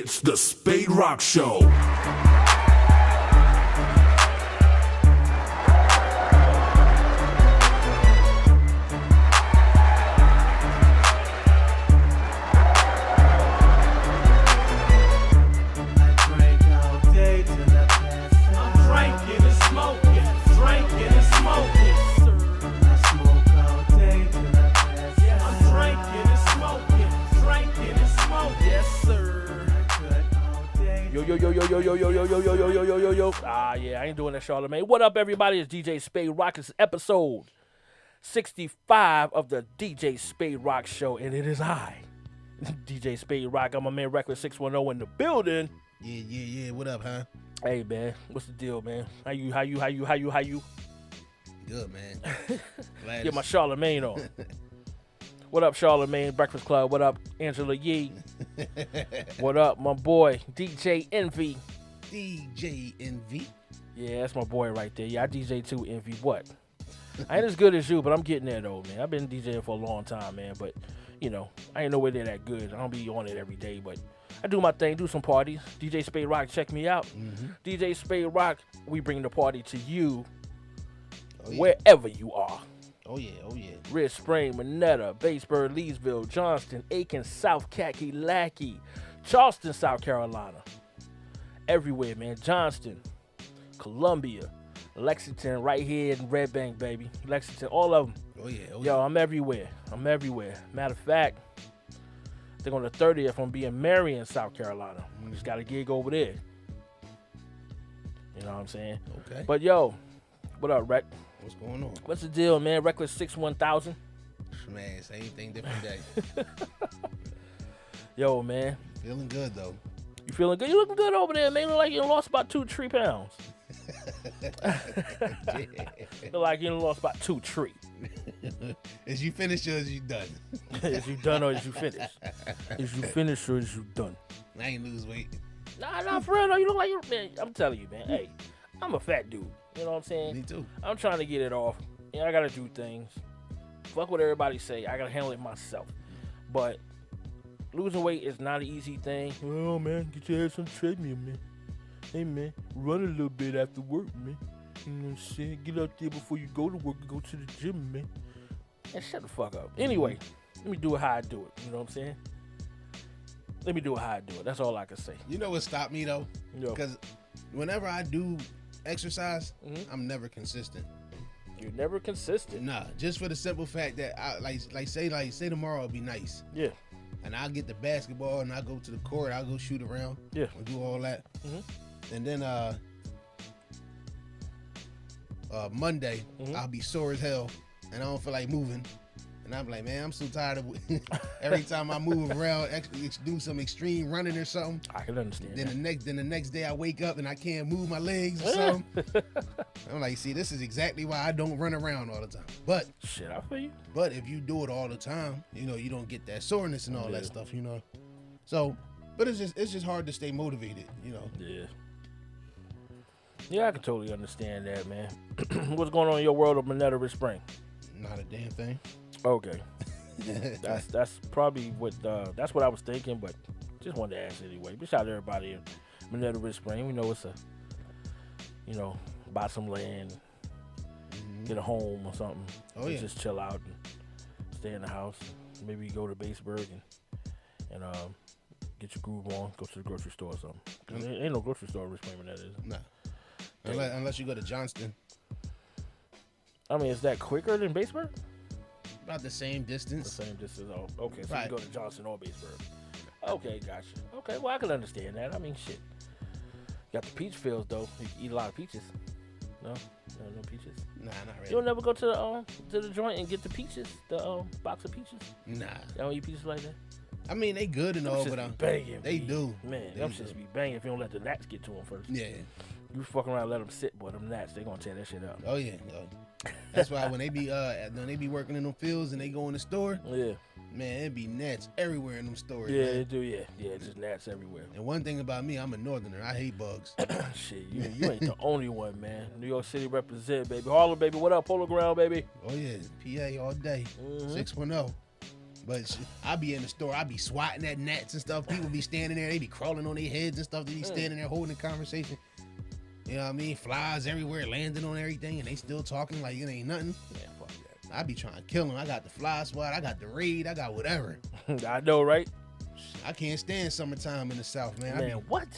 It's the Spaderock Show. Yeah, I ain't doing that, Charlamagne. What up, everybody? It's DJ Spaderock. It's episode 65 of the DJ Spaderock Show, and it is I, DJ Spaderock. I'm my man, Reckless 610 in the building. Yeah. What up, huh? Hey, man. What's the deal, man? How you? Good, man. Get my Charlamagne on. What up, Charlamagne? Breakfast Club. What up, Angela Yee? What up, my boy, DJ Envy? DJ Envy. Yeah, that's my boy right there. Yeah, I DJ too, Envy. What? I ain't as good as you, but I'm getting there, though, man. I've been DJing for a long time, man. But, you know, I ain't nowhere near that good. I don't be on it every day, but I do my thing, do some parties. DJ Spaderock, check me out. DJ Spaderock, we bring the party to you wherever you are. Oh, yeah. Rich Spring, Monetta, Batesburg, Leesville, Johnston, Aiken, South Kakalaki, Charleston, South Carolina. Everywhere, man. Johnston, Columbia, Lexington, right here in Red Bank, baby. Lexington, all of them. Oh, yeah. Yo, I'm everywhere. Matter of fact, I think on the 30th, I'm going to be in Marion, South Carolina. Just got a gig over there. You know what I'm saying? Okay. But, yo, what up, Rec? What's going on? What's the deal, man? Reckless 61000? Man, same thing, different day. Yo, man. Feeling good, though. You feeling good? You looking good over there, man. You look like you lost about 2-3 pounds. Look like you lost about 2-3. Is you finished or is you done? Is you done or is you finished? Is you finished or is you done? I ain't lose weight. Nah, for real, no. You look like you, man. I'm telling you, man. Hey, I'm a fat dude. You know what I'm saying? Me too. I'm trying to get it off. Yeah, I gotta do things. Fuck what everybody say. I gotta handle it myself. But losing weight is not an easy thing. Well, man, get your ass on the treadmill, man. Hey, man, run a little bit after work, man. You know what I'm saying? Get out there before you go to work and go to the gym, man. And shut the fuck up. Anyway, let me do it how I do it. You know what I'm saying? Let me do it how I do it. That's all I can say. You know what stopped me, though? Because whenever I do exercise, I'm never consistent. You're never consistent? Nah, just for the simple fact that I say tomorrow it'll be nice. Yeah. And I'll get the basketball and I'll go to the court. I'll go shoot around. Yeah. And do all that. And then Monday, I'll be sore as hell and I don't feel like moving. And I'm like, man, I'm so tired of every time I move around, do some extreme running or something. I can understand. Then the next day I wake up and I can't move my legs or something. I'm like, see, this is exactly why I don't run around all the time. But shit, I feel you. But if you do it all the time, you know, you don't get that soreness and all that stuff, you know. So, but it's just hard to stay motivated, you know. Yeah, I can totally understand that, man. What's going on in your world of Monetta Rich Spring? Not a damn thing. Okay. that's probably what that's what I was thinking, but just wanted to ask anyway. But shout out to everybody in Monetta Rich Spring. We know it's buy some land, get a home or something. Oh, yeah. Just chill out and stay in the house. Maybe go to Batesburg and get your groove on. Go to the grocery store or something. 'Cause there ain't no grocery store in Rich Spring, Monetta, is it? Nah. Unless you go to Johnston. I mean, is that quicker than Batesburg? About the same distance. Oh, okay. So right. You go to Johnston or Batesburg. Okay, gotcha. Okay, well, I can understand that. I mean, shit. You got the peach fields, though. You can eat a lot of peaches. No peaches? Nah, not really. You don't never go to the joint and get the peaches, the box of peaches? Nah. You don't eat peaches like that? I mean, they good and all, but banging. They do. Man, them shits be banging if you don't let the gnats get to them first. Yeah. You fucking around and let them sit, boy, them gnats, they gonna tear that shit up. Oh, yeah. That's why when they be working in them fields and they go in the store, man, it be gnats everywhere in them stores. Yeah, man. they do, yeah, just gnats everywhere. And one thing about me, I'm a northerner. I hate bugs. Shit, you ain't the only one, man. New York City represent, baby. Harlem, baby. What up, Polo Ground, baby? Oh, yeah. PA all day. 610. But I be in the store, I be swatting at gnats and stuff. People be standing there, they be crawling on their heads and stuff. They be standing there holding a conversation. You know what I mean? Flies everywhere, landing on everything, and they still talking like it ain't nothing. Yeah, fuck that. I be trying to kill them. I got the fly swat, I got the raid, I got whatever. I know, right? I can't stand summertime in the South, man. Man, what?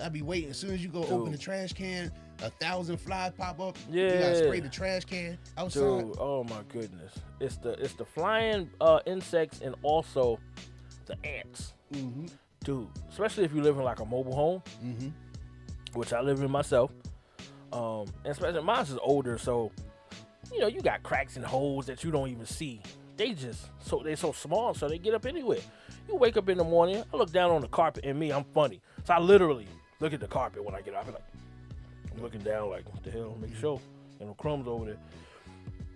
I be waiting. As soon as you go open the trash can, 1,000 flies pop up. Yeah. You gotta spray the trash can outside. Dude, oh my goodness. It's the flying insects and also the ants. Mm-hmm. Dude, especially if you live in like a mobile home, which I live in myself. And especially mine's is older, so you know, you got cracks and holes that you don't even see. They're so small, so they get up anywhere. You wake up in the morning, I look down on the carpet, and I'm funny. So I literally look at the carpet when I get up. I be like, I'm looking down like, what the hell? Make sure ain't no crumbs over there.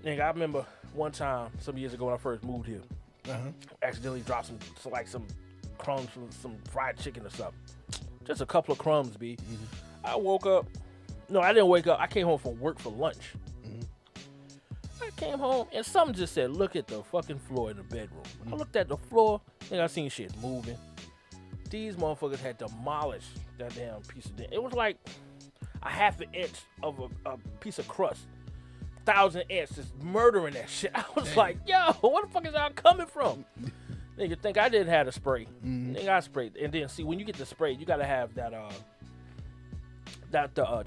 Nigga, I remember one time, some years ago when I first moved here, accidentally dropped some crumbs from some fried chicken or something. Just a couple of crumbs, B. I woke up. No, I didn't wake up. I came home from work for lunch. I came home and something just said, look at the fucking floor in the bedroom. I looked at the floor, and I seen shit moving. These motherfuckers had demolished that damn piece of it was like a half an inch of a piece of crust. 1,000 ants just murdering that shit. I was like, yo, where the fuck is y'all coming from? Nigga, think I didn't have a spray. Nigga, I sprayed. And then, see, when you get the spray, you got to have that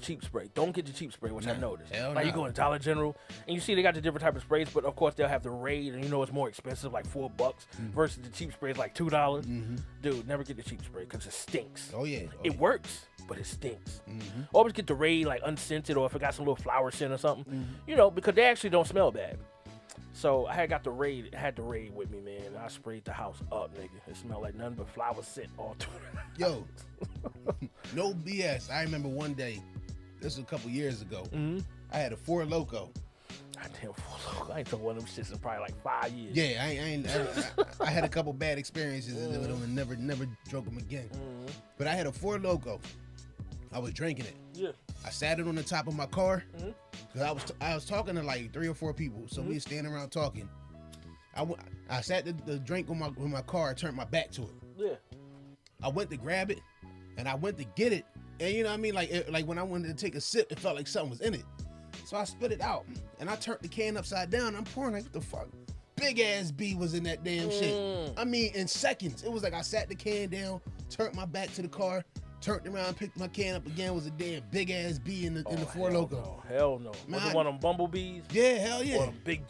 cheap spray. Don't get the cheap spray, which I noticed. Like, you go to Dollar General, and you see they got the different type of sprays, but of course they'll have the Raid, and you know it's more expensive, like $4, versus the cheap spray is like $2. Dude, never get the cheap spray because it stinks. It works, but it stinks. Always get the Raid like unscented, or if it got some little flower scent or something, you know, because they actually don't smell bad. So I had the Raid with me, man. I sprayed the house up, nigga. It smelled like nothing but flower scent all through the house. Yo, no BS. I remember one day, this was a couple years ago, I had a 4 Loko. Goddamn 4 Loko. I ain't took one of them shits in probably like 5 years. Yeah, I had a couple bad experiences with them and never drunk them again. But I had a 4 Loko. I was drinking it. Yeah. I sat it on the top of my car because I was talking to like 3 or 4 people, so we were standing around talking. I sat the drink on my car. I turned my back to it. Yeah. I went to grab it, and I went to get it, and you know what I mean, like when I wanted to take a sip, it felt like something was in it. So I spit it out, and I turned the can upside down. I'm pouring like, what the fuck? Big ass bee was in that damn shit. I mean, in seconds. It was like I sat the can down, turned my back to the car, turned around, picked my can up again. Was a damn big ass bee in the 4 Loko. No, hell no. Man, was it one of them bumblebees? Yeah, hell yeah. Or them big.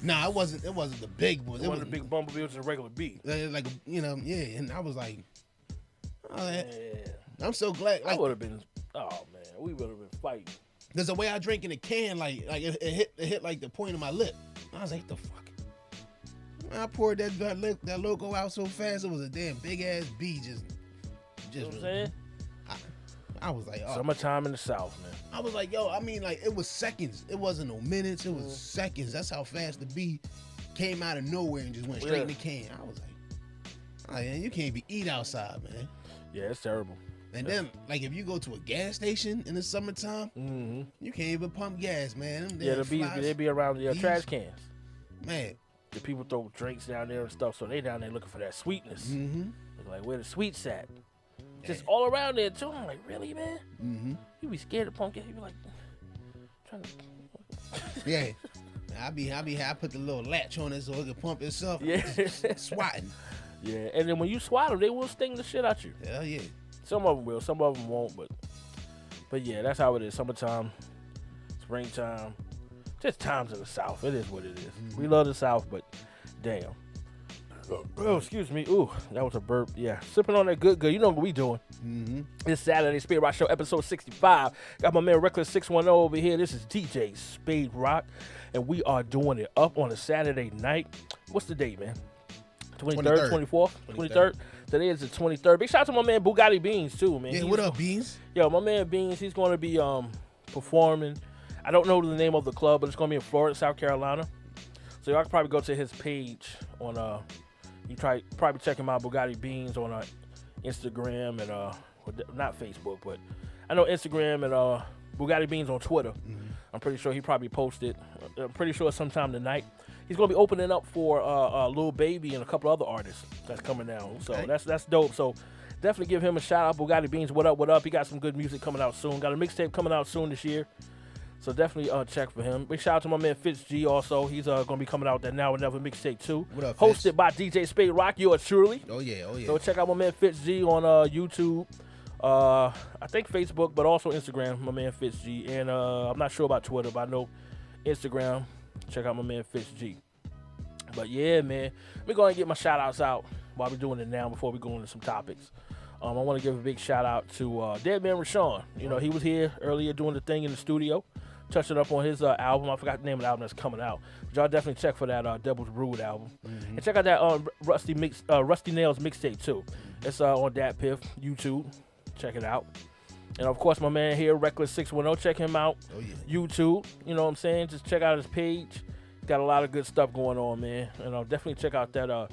Nah, it wasn't the big ones. It wasn't the big bumblebee. It was a regular bee. Like, you know, yeah. And I was like, oh, Yeah. I'm so glad. I would have been. Oh man, we would have been fighting. There's a way I drink in a can, like it hit like the point of my lip. I was like, the fuck. Man, I poured that Loko out so fast, it was a damn big ass bee just. You know what I'm saying? I was like, oh. Summertime in the South, man. I was like, yo, I mean, like, it was seconds. It wasn't no minutes. It was seconds. That's how fast the bee came out of nowhere and just went straight in the can. I was like, man, you can't even eat outside, man. Yeah, it's terrible. And then, like, if you go to a gas station in the summertime, you can't even pump gas, man. Yeah, they be around the trash cans. Man. The people throw drinks down there and stuff, so they down there looking for that sweetness. They're like, where the sweets at? Just all around there too. I'm like, really, man? You be scared of pump gas? You be like, trying to. Yeah. I put the little latch on it so it can pump itself. Yeah. Swatting. Yeah, and then when you swat them, they will sting the shit out you. Hell yeah. Some of them will, some of them won't, but yeah, that's how it is. Summertime, springtime, just times in the South. It is what it is. We love the South, but damn. Oh, excuse me. Ooh, that was a burp. Yeah, sipping on that good. You know what we doing. It's Saturday, Spaderock Show, episode 65. Got my man Reckless 610 over here. This is DJ Spaderock, and we are doing it up on a Saturday night. What's the date, man? 23rd, 24th, 23rd. Today is the 23rd. Big shout out to my man Bugatti Beans too, man. Yeah, what up, Beans? Yo, my man Beans, he's going to be performing. I don't know the name of the club, but it's going to be in Florida, South Carolina. So y'all can probably go to his page on you probably check him out, Bugatti Beans, on Instagram and not Facebook, but I know Instagram and Bugatti Beans on Twitter. I'm pretty sure he probably posted. I'm pretty sure sometime tonight he's gonna be opening up for Lil Baby and a couple other artists that's coming down. So that's dope. So definitely give him a shout out. Bugatti Beans, what up, what up? He got some good music coming out soon. Got a mixtape coming out soon this year. So definitely check for him. Big shout out to my man Fitz G also. He's gonna be coming out that Now or Never mixtape too. What up, Hosted Fitz? by DJ Spaderock, yours truly. Oh yeah. So check out my man Fitz G on YouTube. I think Facebook, but also Instagram, my man Fitz G. And I'm not sure about Twitter, but I know Instagram. Check out my man Fitz G. But yeah, man, we're going to get my shout outs out while we're doing it now before we go into some topics. I want to give a big shout out to Dead Man Rashawn. You know, he was here earlier doing the thing in the studio, touching up on his album. I forgot the name of the album that's coming out. But y'all definitely check for that Devil's Brood album. And check out that Rusty Nails mixtape too. It's on Dat Piff, YouTube. Check it out. And of course, my man here, Reckless 610, check him out. Oh yeah. YouTube, you know what I'm saying? Just check out his page. Got a lot of good stuff going on, man. And definitely check out that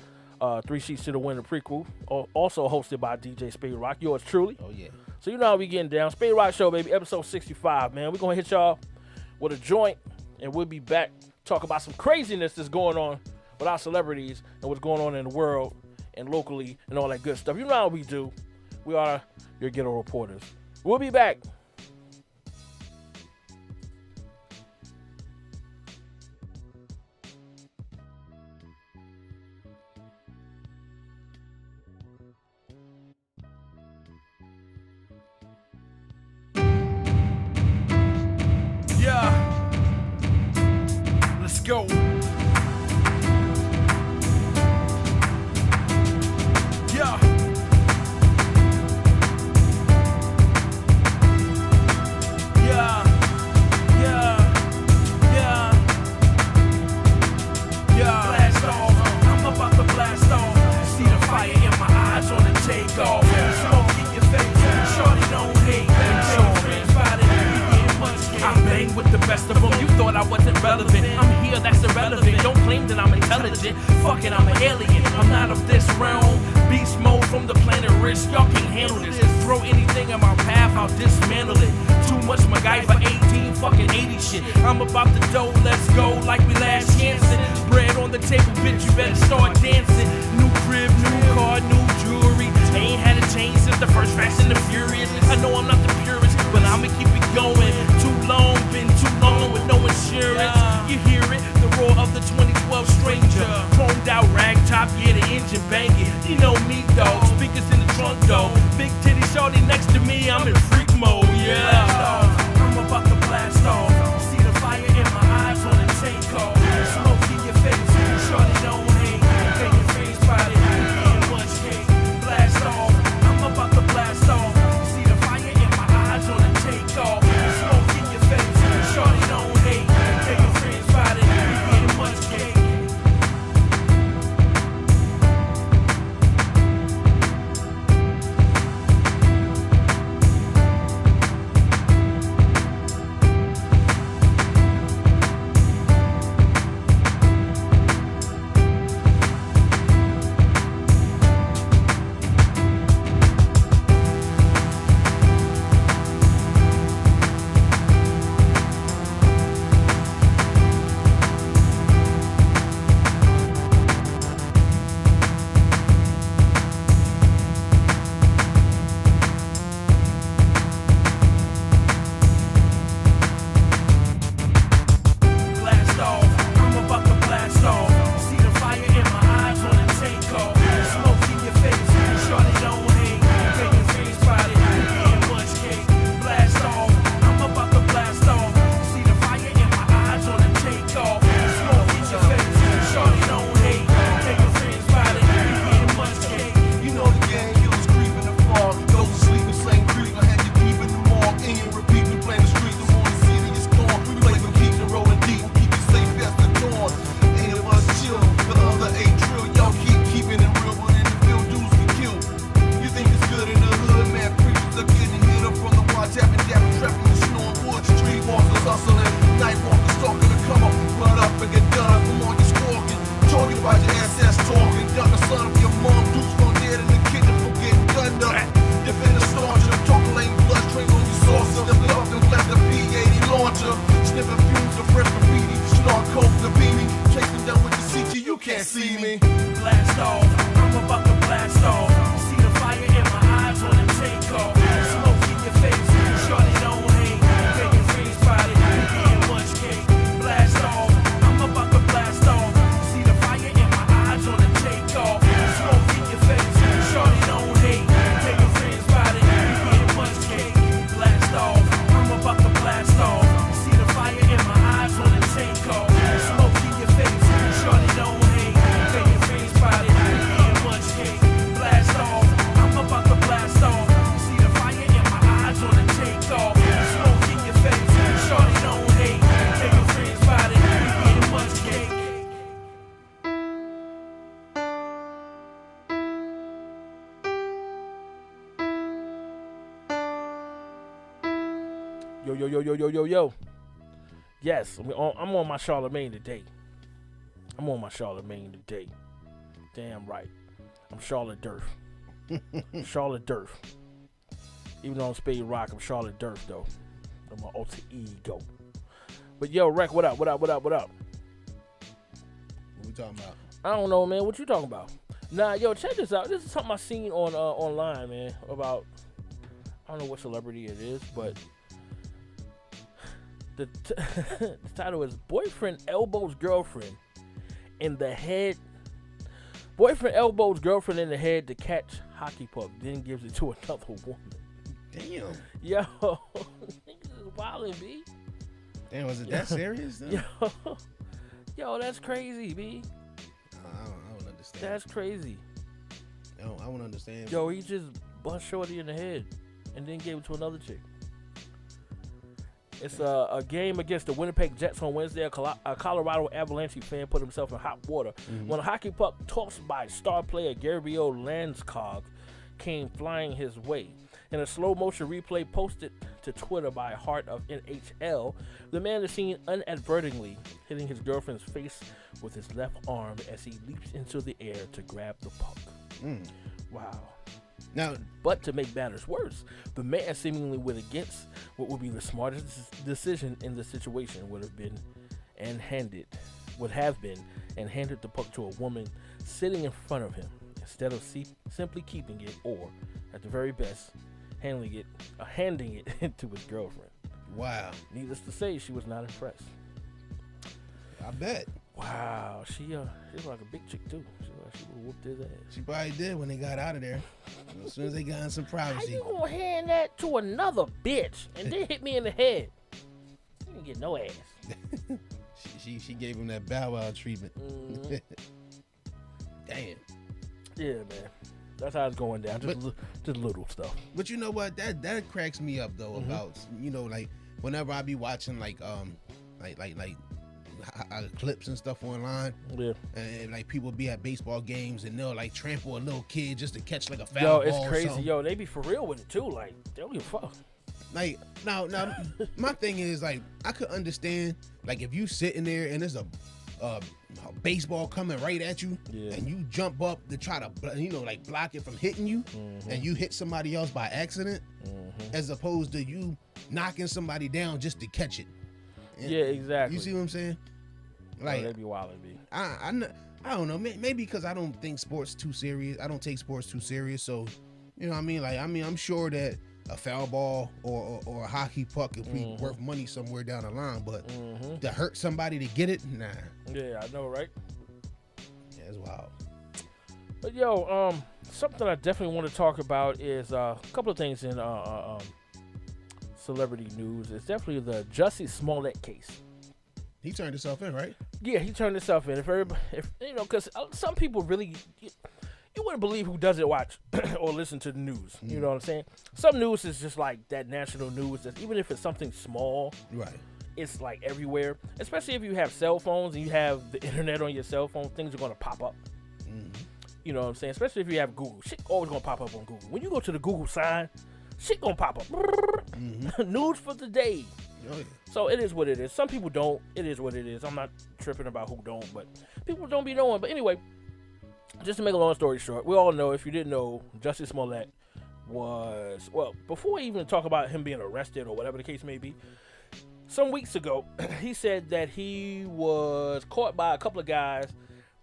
3 Sheets to the Winter prequel, also hosted by DJ Spaderock, yours truly. Oh yeah. So you know how we getting down. Spaderock Show, baby, episode 65, man. We're going to hit y'all with a joint, and we'll be back talk about some craziness that's going on with our celebrities and what's going on in the world and locally and all that good stuff. You know how we do. We are your ghetto reporters. We'll be back. Yeah. Let's go. Yeah. Yeah. Yeah. Yeah. Yeah. Blast off. I'm about to blast off. See the fire in my eyes on the takeoff. Smoke in your face. Shorty don't hate. Your friends spotted. I bang with the best of them. You thought I wasn't relevant. I'm here, that's irrelevant. Don't claim that I'm intelligent. Fuck it, I'm an alien. I'm not of this realm. Beast mode from the planet Risk. Y'all can't handle this. Throw anything in my path, I'll dismantle it. Too much MacGyver 18 fucking 80 shit. I'm about to dough, let's go like we last chancing. Bread on the table, bitch, you better start dancing. New crib, new car, new jewelry. Ain't had a change since the first Fast and the Furious. I know I'm not the purist, but I'ma keep it going. Too long, been too long with no insurance. You hear it, the roar of the 2012 Stranger. Chromed out rag top, yeah, the engine banging. You know me though, speakers in the trunk though. Big titty shorty next to me, I'm in freak mode, yeah. I'm about to blast off. See the fire in my eyes on the takeoff. Smoke in your face, shorty don't hate. Can your face spotted, eating much cake. Blast off, I'm about to blast off. See the fire in my eyes on the takeoff. Smoke in your face, shorty don't hate. Can your friends spotted, eating much cake. Yo. Yes, I'm on my Charlemagne today. Damn right. I'm Charlotte Durf. Charlotte Durf. Even though I'm Spaderock, I'm Charlotte Durf though. I'm my alter ego. But yo, Rec, what up? What we talking about? I don't know, man. What you talking about? Nah, yo, check this out. This is something I seen on online, man. About, I don't know what celebrity it is, but the title is "Boyfriend Elbows Girlfriend in the Head." Boyfriend elbows girlfriend in the head to catch hockey puck, then gives it to another woman. Damn. Yo, niggas is wildin', B. Damn, was it that serious? Yo, that's crazy, B. I don't understand. That's crazy. I don't understand. Yo, he just bust Shorty in the head and then gave it to another chick. It's a game against the Winnipeg Jets on Wednesday. A Colorado Avalanche fan put himself in hot water when a hockey puck tossed by star player Gabriel Landeskog came flying his way. In a slow motion replay posted to Twitter by Heart of NHL, the man is seen inadvertently hitting his girlfriend's face with his left arm as he leaps into the air to grab the puck. Wow. Now, but to make matters worse, the man seemingly went against what would be the smartest decision in the situation would have been and handed the puck to a woman sitting in front of him instead of simply keeping it or, at the very best, handing it to his girlfriend. Wow. Needless to say, she was not impressed. I bet. Wow, she was like a big chick too. She would whooped his ass. She probably did when they got out of there. As soon as they got in some privacy. How you gonna hand that to another bitch and then hit me in the head? You didn't get no ass. she gave him that Bow Wow treatment. Damn. Yeah, man. That's how it's going down. Just little stuff. But you know what? That cracks me up though about like whenever I be watching like clips and stuff online, and like people be at baseball games and they'll like trample a little kid just to catch like a foul ball. Yo, it's or crazy. something. Yo, they be for real with it too. Like they don't give a fuck. Like now, my thing is like I could understand like if you sitting there and there's a baseball coming right at you and you jump up to try to like block it from hitting you and you hit somebody else by accident as opposed to you knocking somebody down just to catch it. And yeah, exactly. You see what I'm saying? Like they be wildin', B. I don't know. Maybe because I don't think sports too serious. I don't take sports too serious. So, you know what I mean? Like, I'm sure that a foul ball or a hockey puck could be worth money somewhere down the line. But to hurt somebody to get it, nah. Yeah, I know, right? Yeah, it's wild. But yo, something I definitely want to talk about is a couple of things in celebrity news. It's definitely the Jussie Smollett case. He turned himself in, right? Yeah, he turned himself in. If you know, because some people really, you wouldn't believe who doesn't watch or listen to the news. You know what I'm saying? Some news is just like that national news. That even if it's something small, right? It's like everywhere. Especially if you have cell phones and you have the internet on your cell phone, things are gonna pop up. You know what I'm saying? Especially if you have Google, shit always gonna pop up on Google. When you go to the Google sign, shit gonna pop up. News for the day. Oh, yeah. So it is what it is. Some people don't. It is what it is. I'm not tripping about who don't, but people don't be knowing. But anyway, just to make a long story short, we all know, if you didn't know, Jussie Smollett was, well, before we even talk about him being arrested or whatever the case may be, some weeks ago, he said that he was caught by a couple of guys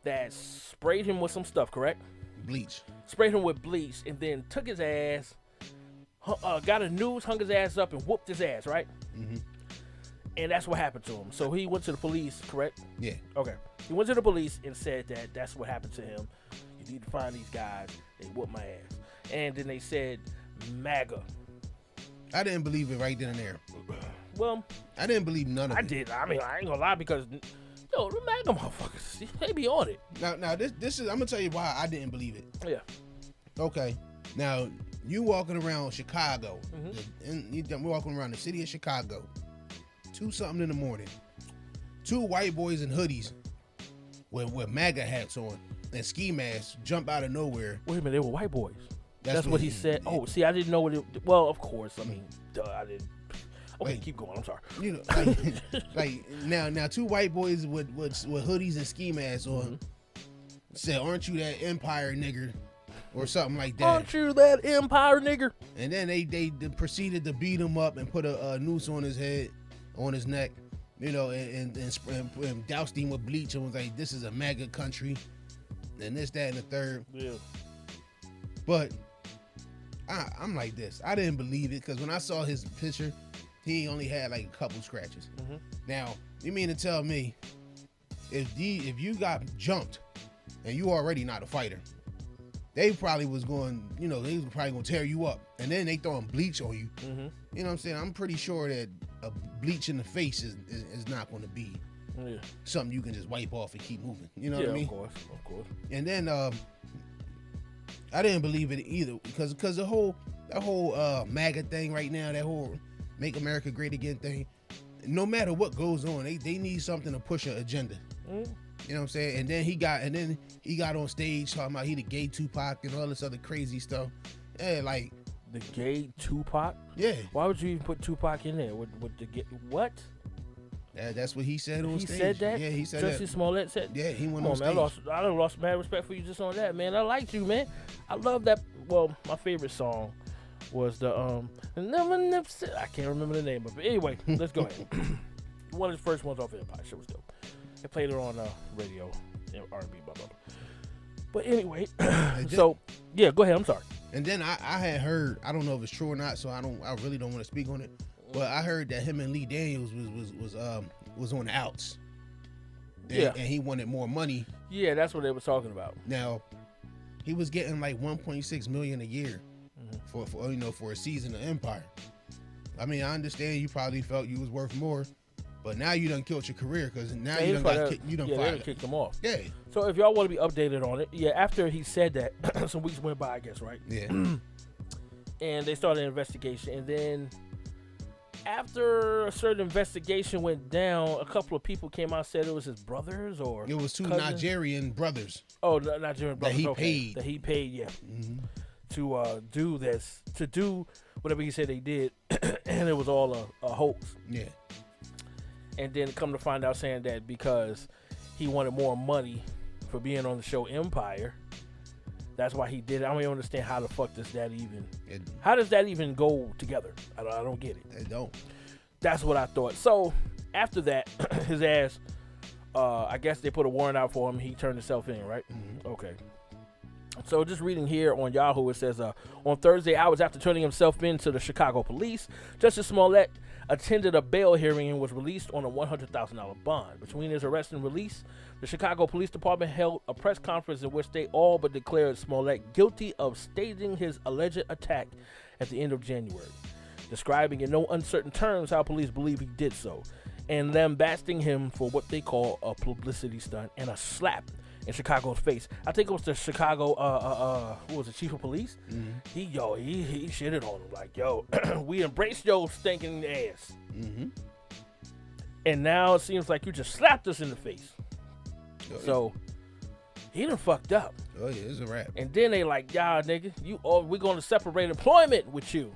that sprayed him with some stuff, correct? Bleach. Sprayed him with bleach and then took his ass, got a noose, hung his ass up and whooped his ass, right? And that's what happened to him. So he went to the police, correct? Yeah. Okay. He went to the police and said that that's what happened to him. You need to find these guys. They whooped my ass. And then they said MAGA. I didn't believe it right then and there. Well, I didn't believe none of it. I did. I mean, I ain't gonna lie, because yo, the MAGA motherfuckers, they be on it. Now this is, I'm gonna tell you why I didn't believe it. Yeah. Okay. Now you walking around Chicago, and we're walking around the city of Chicago, 2-something in the morning. 2 white boys in hoodies with MAGA hats on and ski masks jump out of nowhere. Wait a minute, they were white boys. That's what he said. Oh, see, I didn't know what it. Well, of course. I mean, duh, Okay, Like, keep going. I'm sorry. You know, like now, two white boys with hoodies and ski masks on said, "Aren't you that Empire nigger?" or something like that. Aren't you that Empire nigger? And then they proceeded to beat him up and put a noose on his head, on his neck, you know, and doused him with bleach and was like, "This is a MAGA country," and this, that, and the third. Yeah. But I'm like this. I didn't believe it because when I saw his picture, he only had like a couple scratches. Now, you mean to tell me if you got jumped and you already not a fighter, they probably was going, you know, they was probably going to tear you up, and then they throwing bleach on you. You know what I'm saying? I'm pretty sure that a bleach in the face is not going to be something you can just wipe off and keep moving. You know what I mean? Of course. And then I didn't believe it either because that whole MAGA thing right now, that whole Make America Great Again thing, no matter what goes on, they need something to push an agenda. You know what I'm saying? And then he got on stage talking about he the gay Tupac and all this other crazy stuff. Yeah, like the gay Tupac. Yeah. Why would you even put Tupac in there with the gay? What? That's what he said on stage. He said that? Yeah, he said Justin that. Smollett said. Yeah, he went Come on on, man, stage. I done lost mad respect for you just on that, man. I liked you, man. I love that. Well, my favorite song was the I can't remember the name of it. Anyway, let's go ahead. One of the first ones off Empire. Shit was dope. They played it on radio, R&B, blah blah blah. But anyway, so yeah, go ahead. I'm sorry. And then I had heard, I don't know if it's true or not, so I really don't want to speak on it. But I heard that him and Lee Daniels was on the outs. And he wanted more money. Yeah, that's what they were talking about. Now, he was getting like 1.6 million a year for a season of Empire. I mean, I understand you probably felt you was worth more, but now you done killed your career because now you done fired. They kicked him off. Yeah. So if y'all want to be updated on it, after he said that, some weeks went by, I guess, right? Yeah. And they started an investigation, and then after a certain investigation went down, a couple of people came out and said it was his brothers or it was two cousins. Nigerian brothers. Oh, Nigerian brothers. That he paid, to do this, to do whatever he said they did, and it was all a hoax. Yeah. And then come to find out saying that because he wanted more money for being on the show Empire, that's why he did it. I don't even understand how the fuck does that even. How does that even go together? I don't get it. It don't. That's what I thought. So after that, his ass, I guess they put a warrant out for him. He turned himself in, right? Okay. So just reading here on Yahoo, it says, on Thursday, hours after turning himself in to the Chicago police, Justice Smollett attended a bail hearing and was released on a $100,000 bond. Between his arrest and release, the Chicago Police Department held a press conference in which they all but declared Smollett guilty of staging his alleged attack at the end of January, describing in no uncertain terms how police believe he did so, and lambasting him for what they call a publicity stunt and a slap in Chicago's face. I think it was the Chicago, who was the chief of police? He shitted on him like, yo, we embrace your stinking ass. And now it seems like you just slapped us in the face. So he done fucked up. Oh yeah, it's a wrap. And then they like, y'all nigga, we're gonna separate employment with you,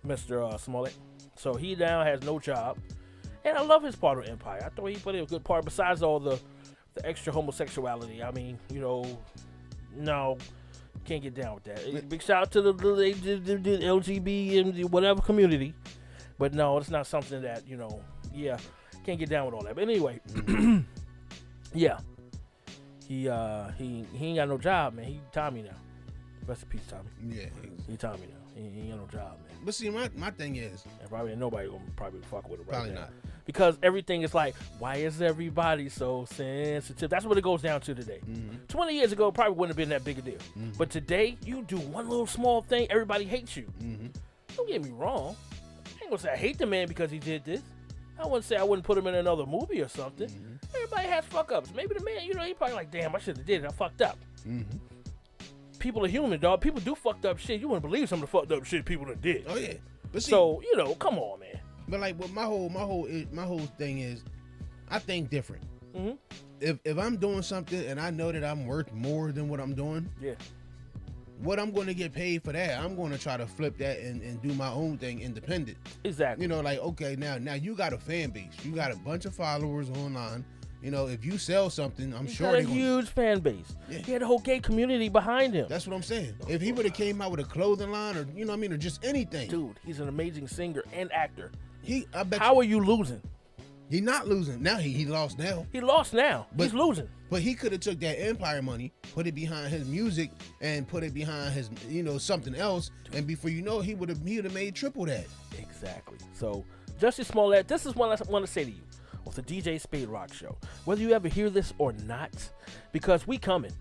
Mr. Smollett. So he now has no job. And I love his part of Empire. I thought he put in a good part besides all the extra homosexuality. I mean, no, can't get down with that. Big shout out to the LGBT and whatever community, but no, it's not something that can't get down with all that. But anyway, he ain't got no job, man. He Tommy now. Rest in peace, Tommy. Yeah, he Tommy now. He ain't got no job, man. But see, my thing is, and probably nobody gonna fuck with it right probably now. Not. Because everything is like, why is everybody so sensitive? That's what it goes down to today. 20 years ago, it probably wouldn't have been that big a deal. But today, you do one little small thing, everybody hates you. Don't get me wrong. I ain't gonna say I hate the man because he did this. I wouldn't say I wouldn't put him in another movie or something. Everybody has fuck ups. Maybe the man, he probably like, damn, I should have did it. I fucked up. People are human, dog. People do fucked up shit. You wouldn't believe some of the fucked up shit people done did. Oh yeah. But see, so come on, man. But like, what my whole thing is, I think different. If I'm doing something and I know that I'm worth more than what I'm doing, what I'm going to get paid for that, I'm going to try to flip that and do my own thing independent. Exactly. You know, like, okay, now you got a fan base. You got a bunch of followers online. You know, if you sell something, I'm sure got a huge fan base. Yeah. He had a whole gay community behind him. That's what I'm saying. If he would have came out with a clothing line or, you know what I mean, or just anything. Dude, he's an amazing singer and actor. I bet How are you losing? he not losing. Now he lost now. He lost now. He's losing. But he could have took that Empire money, put it behind his music, and put it behind his, you know, something else. And before you know, he would have made triple that. Exactly. So, Justice Smollett, this is what I want to say to you with the DJ Spaderock show. Whether you ever hear this or not, because we coming.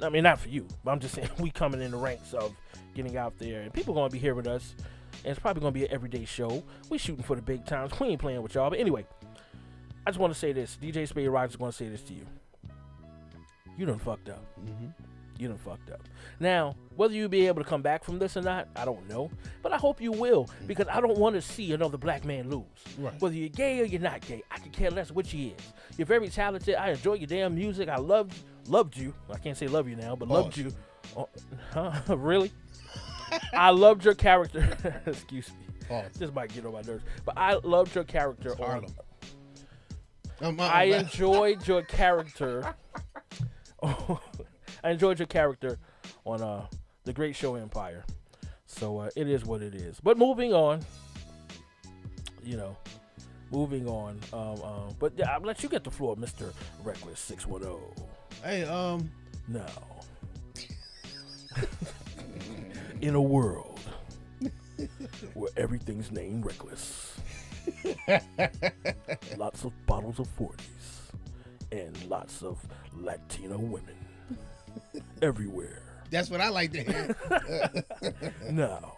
I mean, not for you, but I'm just saying we coming in the ranks of getting out there. And people going to be here with us. And it's probably going to be an everyday show. We shooting for the big times. We ain't playing with y'all. But anyway, I just want to say this. DJ Spaderock is going to say this to you. You done fucked up. Mm-hmm. You done fucked up. Now, whether you'll be able to come back from this or not, I don't know. But I hope you will, because I don't want to see another black man lose. Right. Whether you're gay or you're not gay, I could care less which you is. You're very talented. I enjoy your damn music. I loved you. I can't say love you now, but loved you. Oh, huh? Really? I loved your character. Excuse me. Pause. This might get on my nerves. But I loved your character. Harlem. I enjoyed your character. I enjoyed your character on the great show Empire. So it is what it is. But moving on, moving on. But yeah, I'll let you get the floor, Mr. Reckless 610. Hey, Now, in a world where everything's named Reckless, lots of bottles of 40s, and lots of Latino women everywhere. That's what I like to hear. No.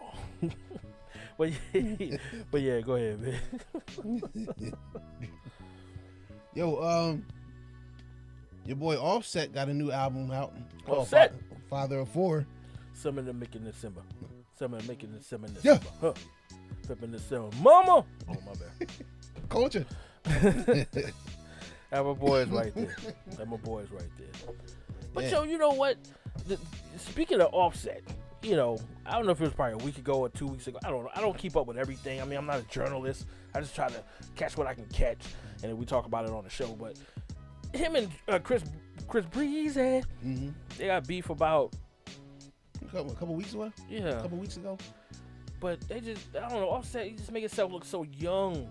but yeah, go ahead, man. Yo, your boy Offset got a new album out called Offset? Father of Four. Some of them making December. Some of them making December. Yeah. Huh. Flipping December. Mama! Oh, my bad. Culture. That my boys right there. But Yeah. yo, you know what? Speaking of Offset, I don't know if it was probably a week ago or 2 weeks ago. I don't know. I don't keep up with everything. I mean, I'm not a journalist. I just try to catch what I can catch, and then we talk about it on the show. But him and Chris Breezy, Mm-hmm. they got beef about A couple weeks ago? yeah. A couple weeks ago? But they just, I don't know, Offset, he just make himself look so young,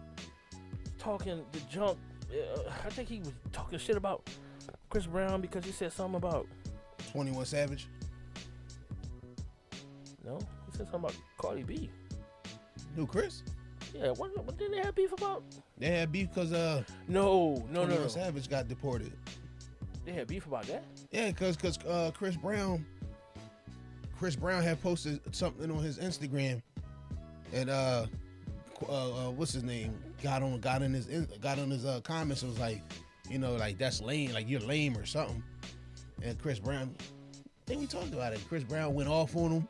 talking the junk. I think he was talking shit about Chris Brown because he said something about 21 Savage. No, he said something about Cardi B. Who, Chris? Yeah, what did they have beef about? They had beef because No. 21 Savage got deported. They had beef about that? Yeah, because Chris Brown had posted something on his Instagram, and what's his name got on his comments and was like, like that's lame, like you're lame or something. And Chris Brown, I think we talked about it. Chris Brown went off on him,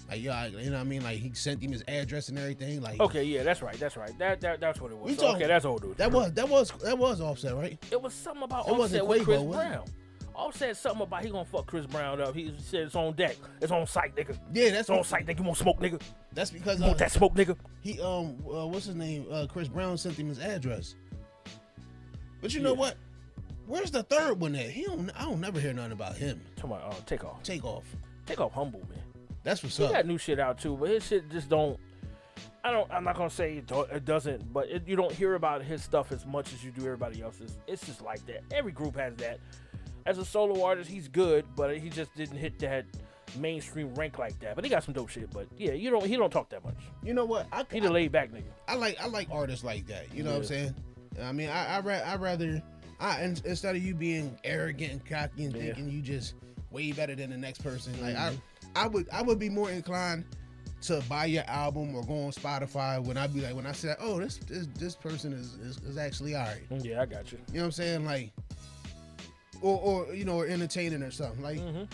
like what I mean, like he sent him his address and everything. Like Okay, yeah, that's right. That's what it was. We Okay, that's old dude. that was Offset, right? It was something about It wasn't Offset with Chris Quavo, was it? Brown. Offset something about he gonna fuck Chris Brown up. He said it's on deck. It's on site, nigga. Yeah, It's on site, nigga. You want smoke, nigga? That's because You want that smoke, nigga? he what's his name? Chris Brown sent him his address. But you know what? Where's the third one at? I don't never hear nothing about him. Come on, Takeoff. Takeoff Humble, man. That's what's He up. got new shit out too, but his shit just don't. I'm not gonna say it doesn't, but you don't hear about his stuff as much as you do everybody else's. It's just like that. Every group has that. As a solo artist, he's good, but he just didn't hit that mainstream rank like that. But he got some dope shit. But yeah, he don't talk that much. You know what? He the laid back nigga. I like artists like that. You know what I'm saying? I mean, I rather instead of you being arrogant and cocky and thinking you just way better than the next person. Like I would be more inclined to buy your album or go on Spotify when I say, oh, this person is actually all right. Yeah, I got you. You know what I'm saying? Like, or entertaining or something. Like, you know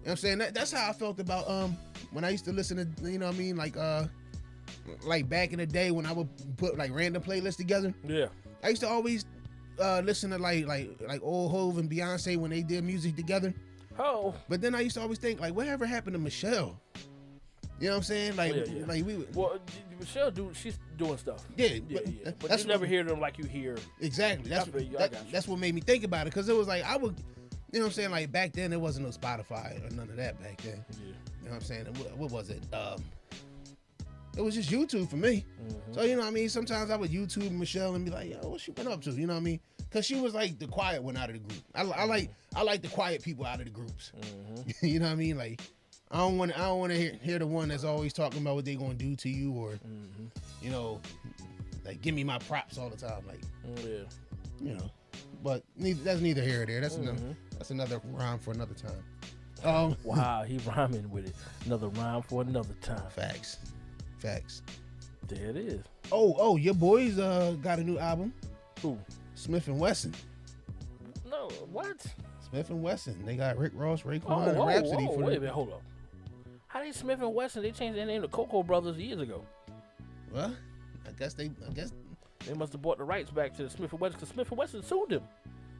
what I'm saying? That's how I felt about when I used to listen to, you know what I mean, like back in the day when I would put like random playlists together. Yeah. I used to always listen to like old Hove and Beyonce when they did music together. Oh. But then I used to always think, like, whatever happened to Michelle? You know what I'm saying? Like, like we. Well, Michelle, she's doing stuff. Yeah, But that's you never hear them like you hear. Exactly. That's what made me think about it, because it was like I would, you know what I'm saying? Like back then, there wasn't no Spotify or none of that back then. Yeah. You know what I'm saying? What was it? It was just YouTube for me. So you know what I mean? Sometimes I would YouTube Michelle and be like, yo, what she been up to? You know what I mean? Because she was like the quiet one out of the group. I like the quiet people out of the groups. You know what I mean? Like. I don't want to hear the one that's always talking about what they gonna do to you, or you know, like give me my props all the time, like you know. But that's neither here or there. That's another rhyme for another time. Wow, he rhyming with it. Another rhyme for another time. Facts. There it is. Oh, your boys got a new album. Who? Smith and Wesson. No, what? Smith and Wesson. They got Rick Ross, Raekwon, and Rhapsody for wait a minute, hold up. How they Smith and Wesson? They changed their name to Cocoa Brothers years ago. Well, I guess they must have bought the rights back to the Smith and Wesson, because Smith and Wesson sued them,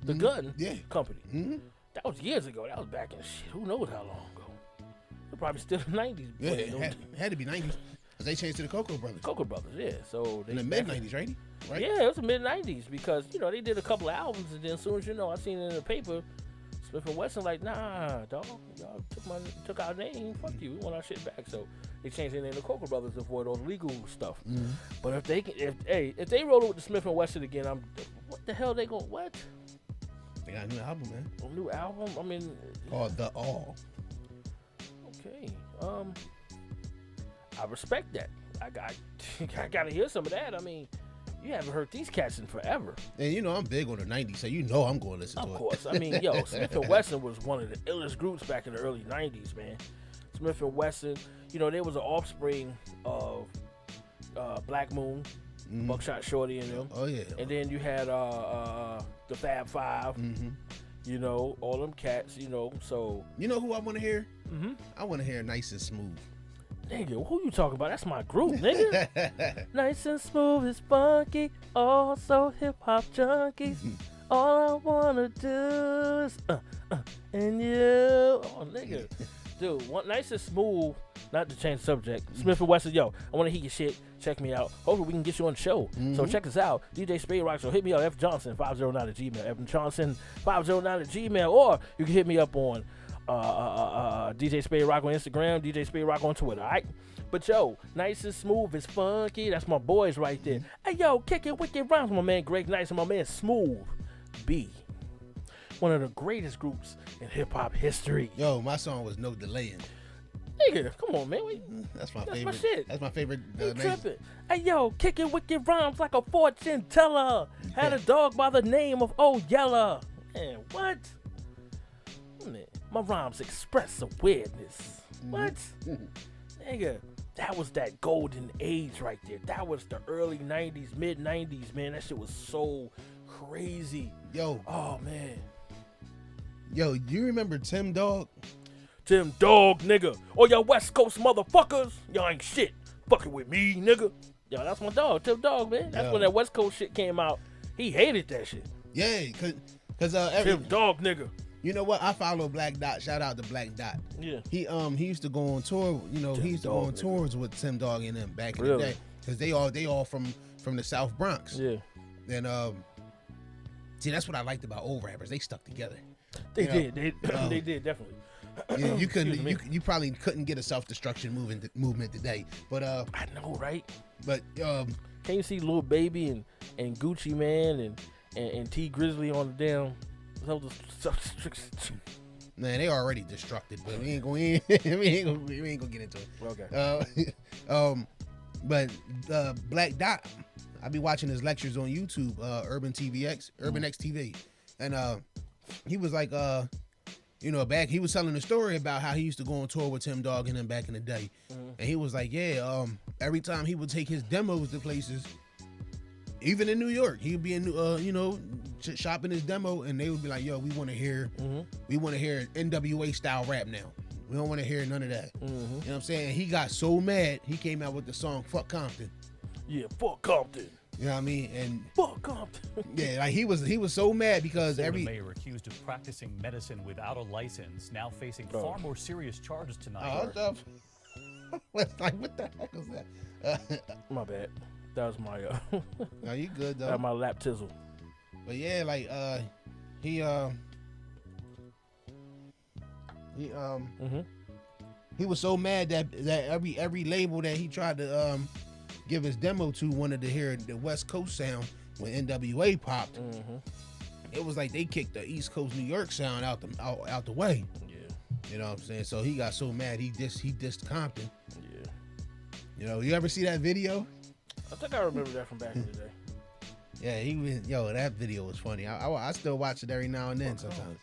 the gun company. That was years ago. That was back in shit. Who knows how long ago? They're probably still in the 90s. Yeah, it had to be 90s. Because they changed to the Cocoa Brothers. Cocoa Brothers, yeah. So they in the mid 90s, right? Yeah, it was the mid 90s, because you know they did a couple of albums, and then as soon as you know, I seen it in the paper. Smith and Wesson like, nah, dog, y'all took our name. Fuck you. We want our shit back. So they changed their name to Cocoa Brothers to avoid all the legal stuff. But if they roll it with the Smith and Wesson again, what the hell they going? What? They got a new album, man. A new album? I mean, called The All. Okay. I respect that. I gotta hear some of that. I mean, you haven't heard these cats in forever. And you know I'm big on the 90s, so you know I'm going to listen to it. Of course. I mean, yo, Smith and Wesson was one of the illest groups back in the early 90s, man. Smith and Wesson, you know, they was an offspring of Black Moon, Buckshot Shorty and them. Oh, yeah. And then you had the Fab Five, you know, all them cats, you know, so. You know who I want to hear? I want to hear Nice and Smooth. Nigga, who you talking about? That's my group, nigga. Nice and smooth is funky, also hip hop junkies. All I wanna do is and you. Oh, nigga, dude, nice and smooth. Not to change the subject. Smith and Wesson, yo, I wanna hear your shit. Check me out. Hopefully we can get you on the show. So check us out. DJ Spaderock. So hit me up, fjohnson509@gmail. fjohnson509@gmail, or you can hit me up on. DJ Spaderock on Instagram, DJ Spaderock on Twitter, alright? But yo, Nice and Smooth is funky. That's my boys right there. Hey yo, Kicking Wicked Rhymes, my man Greg Nice and my man Smooth B. One of the greatest groups in hip hop history. Yo, my song was No Delaying. Nigga, come on, man. That's my That's favorite. my shit. That's my favorite. Tripping. Hey yo, Kicking Wicked Rhymes like a fortune teller. Had a dog by the name of Oh Yeller. Man, what? My rhymes express awareness. What? Nigga, that was that golden age right there. That was the early 90s, mid 90s, man. That shit was so crazy. Yo. Oh, man. Yo, you remember Tim Dog? Tim Dog, nigga. Oh, y'all West Coast motherfuckers. Y'all ain't shit. Fucking with me, nigga. Yo, that's my dog, Tim Dog, man. That's when that West Coast shit came out. He hated that shit. Yeah, cause Tim Dog, nigga. You know what? I follow Black Dot. Shout out to Black Dot. Yeah. He used to go on tour. You know, he used to go on tours with Tim Dog and them back in the day. Cause they all from the South Bronx. Yeah. And see, that's what I liked about old rappers. They stuck together. They did. They did definitely. Yeah, you couldn't. You probably couldn't get a self-destruction movement today. But I know, right? But can you see Lil Baby and Gucci Man and T Grizzly on the damn self-destruction? Man, they already destructed, but we ain't gonna get into it. Okay. But Black Dot, I be watching his lectures on YouTube, Urban X TV, and he was like, he was telling a story about how he used to go on tour with Tim Dog and them back in the day, and he was like, every time he would take his demos to places, even in New York, he would be in, shopping his demo, and they would be like, yo, we want to hear NWA style rap now. We don't want to hear none of that. You know what I'm saying? He got so mad, he came out with the song Fuck Compton. Yeah, fuck Compton. You know what I mean? And Fuck Compton. yeah, like he was so mad because Florida every mayor accused of practicing medicine without a license, now facing far more serious charges tonight. what the heck was that? My bad. That was my No, you good though. that my lap tizzle. But yeah, like he was so mad that every label that he tried to give his demo to wanted to hear the West Coast sound when NWA popped. It was like they kicked the East Coast New York sound out the way. Yeah. You know what I'm saying? So he got so mad he dissed Compton. Yeah. You know, you ever see that video? I think I remember that from back in the day. Yeah, that video was funny. I still watch it every now and then sometimes.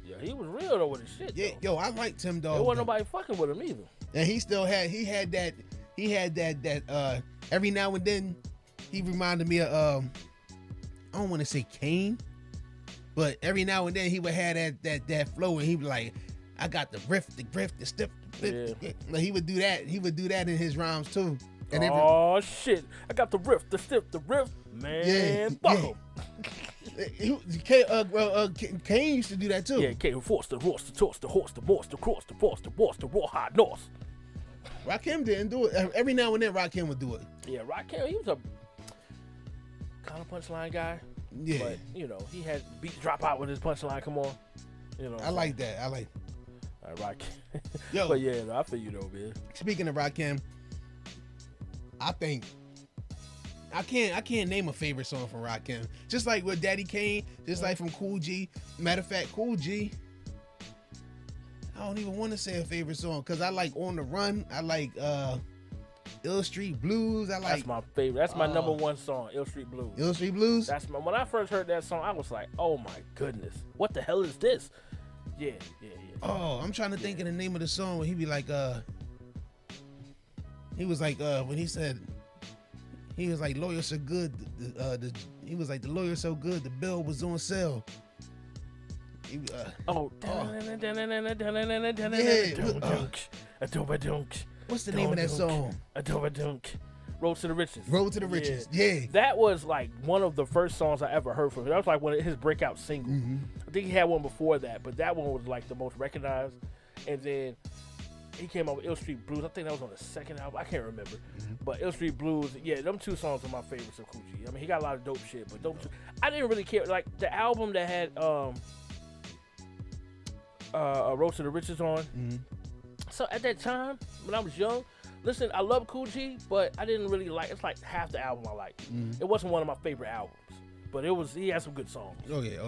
Yeah, he was real though with his shit. Yeah, though. I liked him though. There wasn't nobody fucking with him either. And he had that every now and then he reminded me of I don't want to say Kane, but every now and then he would have that flow and he'd be like, I got the riff, the stiff, Yeah. Like he would do that in his rhymes too. And Oh shit! I got the riff, the stiff, the riff, man. Fuck him. Kane used to do that too. Yeah, Kane force the horse, the torch, the horse, the morse, the cross, the force, the horse, the raw hard north. Rakim didn't do it. Every now and then Rakim would do it. Yeah, Rakim, he was a kind of punchline guy. Yeah. But you know, he had beats drop out with his punchline. Come on, you know. I like that. Rakim. Yo. But yeah, no, I feel you though, man. Speaking of Rakim, I think I can't name a favorite song from Rakim. Just like with Daddy Kane, just like from Cool G. Matter of fact, Cool G, I don't even want to say a favorite song because I like On the Run. I like Ill Street Blues. That's my favorite. That's my number one song, Ill Street Blues. Ill Street Blues. When I first heard that song, I was like, oh my goodness, what the hell is this? Yeah. Oh, I'm trying to think of the name of the song when he be like, he was like, when he said, he was like, lawyer so good, he was like, the lawyer so good, the bill was on sale. What's the name of that song? Road to the Riches. Road to the Riches. Yeah. That was like one of the first songs I ever heard from him. That was like one of his breakout singles. I think he had one before that, but that one was like the most recognized. And then he came out with Ill Street Blues. I think that was on the second album. I can't remember. But Ill Street Blues, yeah, them two songs are my favorites of Cool G. I mean, he got a lot of dope shit, but I didn't really care. Like the album that had Road to the Riches on. So at that time, when I was young, listen, I love Cool G, but I didn't really like. It's like half the album I liked. It wasn't one of my favorite albums, but he had some good songs. Oh yeah.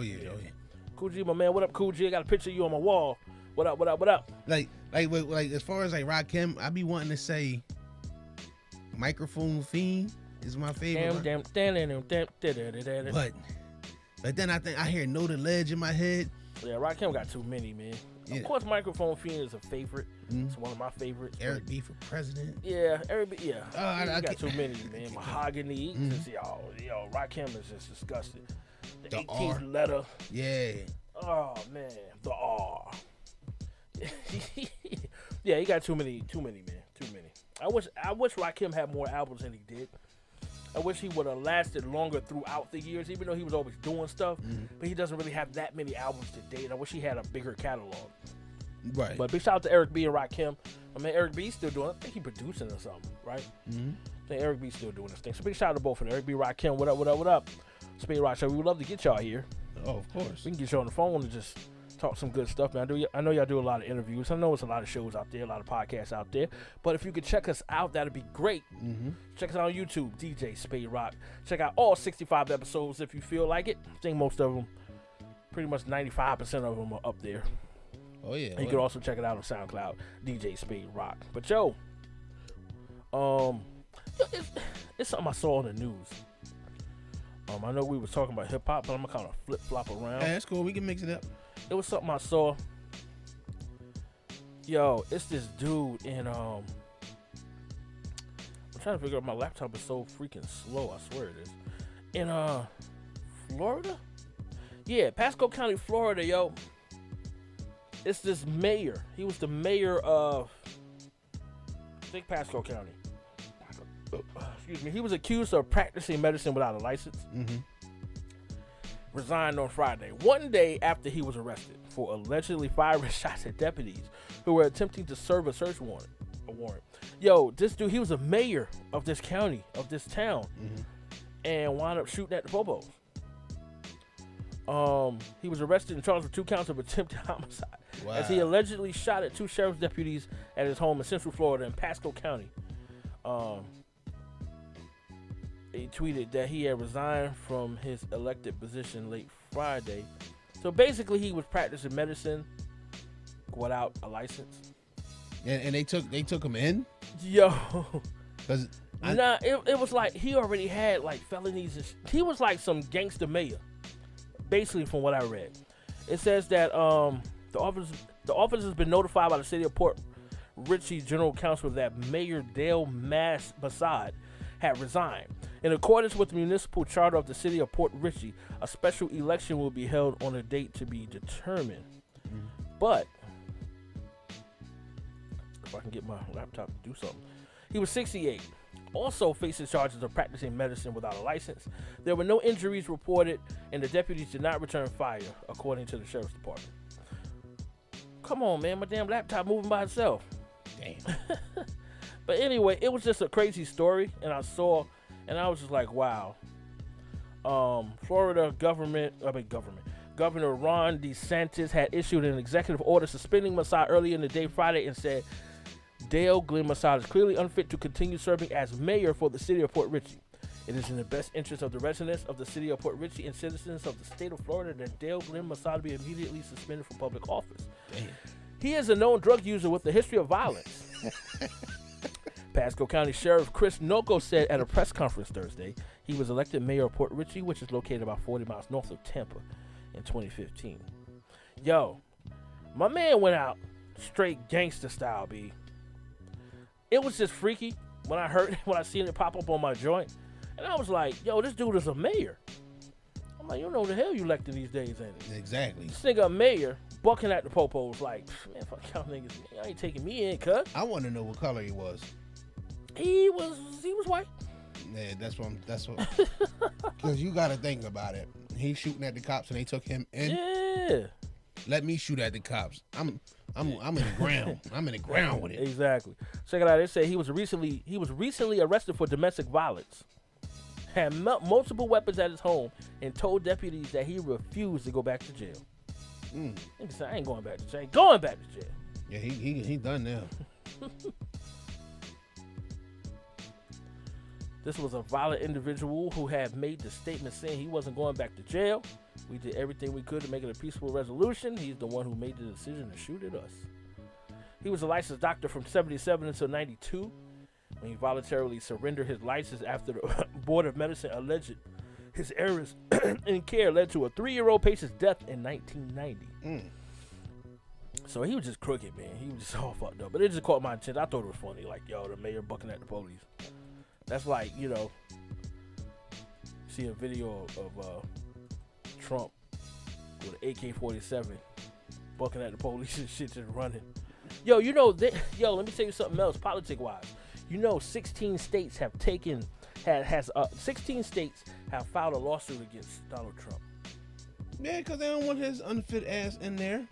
Cool G, my man. What up, Cool G? I got a picture of you on my wall. What up? Like as far as like Rakim, I be wanting to say Microphone Fiend is my favorite. But then I think I hear Know the Ledge in my head. Yeah, Rakim got too many, man. Yeah. Of course, Microphone Fiend is a favorite. It's one of my favorites. Eric B for president. Yeah, Eric B. Yeah, I got too many, man. Mahogany. Yo, Rakim is just disgusting. The 18th R. letter. Yeah. Oh man, the R. Yeah, he got too many, man. Too many. I wish Rakim had more albums than he did. I wish he would have lasted longer throughout the years, even though he was always doing stuff. But he doesn't really have that many albums to date. I wish he had a bigger catalog. Right. But big shout out to Eric B and Rakim. I mean, Eric B's still doing it. I think he's producing or something, right? I think Eric B's still doing this thing. So big shout out to both of them. Eric B, Rakim, what up? Spaderock Show. We would love to get y'all here. Oh, of course. We can get you on the phone and just talk some good stuff, man. I know y'all do a lot of interviews. I know it's a lot of shows out there, a lot of podcasts out there. But if you could check us out, that'd be great. Check us out on YouTube, DJ Spaderock. Check out all 65 episodes if you feel like it. I think most of them, pretty much 95% of them are up there. Oh yeah. And you can also check it out on SoundCloud, DJ Spaderock. But it's something I saw on the news. I know we was talking about hip hop, but I'm gonna kind of flip flop around. Yeah, that's cool. We can mix it up. It was something I saw. Yo, it's this dude in I'm trying to figure out, my laptop is so freaking slow, I swear it is. In Florida? Yeah, Pasco County, Florida, yo. It's this mayor. He was the mayor of, I think, Pasco County. excuse me, he was accused of practicing medicine without a license. Resigned on Friday, one day after he was arrested for allegedly firing shots at deputies who were attempting to serve a search warrant. Yo, this dude, he was a mayor of this county, of this town, and wound up shooting at the popos. He was arrested and charged with 2 counts of attempted homicide as he allegedly shot at 2 sheriff's deputies at his home in Central Florida in Pasco County. He tweeted that he had resigned from his elected position late Friday. So basically, he was practicing medicine without a license. And they took him in. Yo, Cause it was like he already had like felonies. He was like some gangster mayor, basically, from what I read. It says that the office has been notified by the city of Port Richey General Counsel that Mayor Dale Massad had resigned. In accordance with the municipal charter of the city of Port Richey, a special election will be held on a date to be determined. But if I can get my laptop to do something. He was 68, also facing charges of practicing medicine without a license. There were no injuries reported, and the deputies did not return fire, according to the sheriff's department. Come on, man, my damn laptop moving by itself. damn. But anyway, it was just a crazy story, and I was just like, wow. Florida Governor Ron DeSantis had issued an executive order suspending Massad earlier in the day Friday and said Dale Glenn Massad is clearly unfit to continue serving as mayor for the city of Port Richey. It is in the best interest of the residents of the city of Port Richey and citizens of the state of Florida that Dale Glenn Massad be immediately suspended from public office. Damn. He is a known drug user with a history of violence. Pasco County Sheriff Chris Noco said at a press conference Thursday he was elected mayor of Port Richey, which is located about 40 miles north of Tampa, in 2015. Yo, my man went out straight gangster style, B. It was just freaky when I seen it pop up on my joint, and I was like, yo, this dude is a mayor. I'm like, you know the hell you electing these days, ain't it? Exactly. This nigga a mayor bucking at the popos like, man, fuck y'all niggas, y'all ain't taking me in, cuz. I want to know what color he was. He was white. Yeah, that's what. Because you got to think about it. He's shooting at the cops and they took him in. Yeah. Let me shoot at the cops. I'm in the ground. I'm in the ground with it. Exactly. Check it out. They say he was recently arrested for domestic violence. Had multiple weapons at his home and told deputies that he refused to go back to jail. Nigga said, I ain't going back to jail. Going back to jail. Yeah, he done now. This was a violent individual who had made the statement saying he wasn't going back to jail. We did everything we could to make it a peaceful resolution. He's the one who made the decision to shoot at us. He was a licensed doctor from 77 until 92 when he voluntarily surrendered his license after the Board of Medicine alleged his errors in care led to a 3-year-old patient's death in 1990. So he was just crooked, man. He was just all fucked up. But it just caught my attention. I thought it was funny. Like, yo, the mayor bucking at the police. That's like, you know, see a video of Trump with an AK-47 bucking at the police and shit, just running. Yo, you know, let me tell you something else, politic-wise. You know, 16 states have 16 states have filed a lawsuit against Donald Trump. Yeah, because they don't want his unfit ass in there.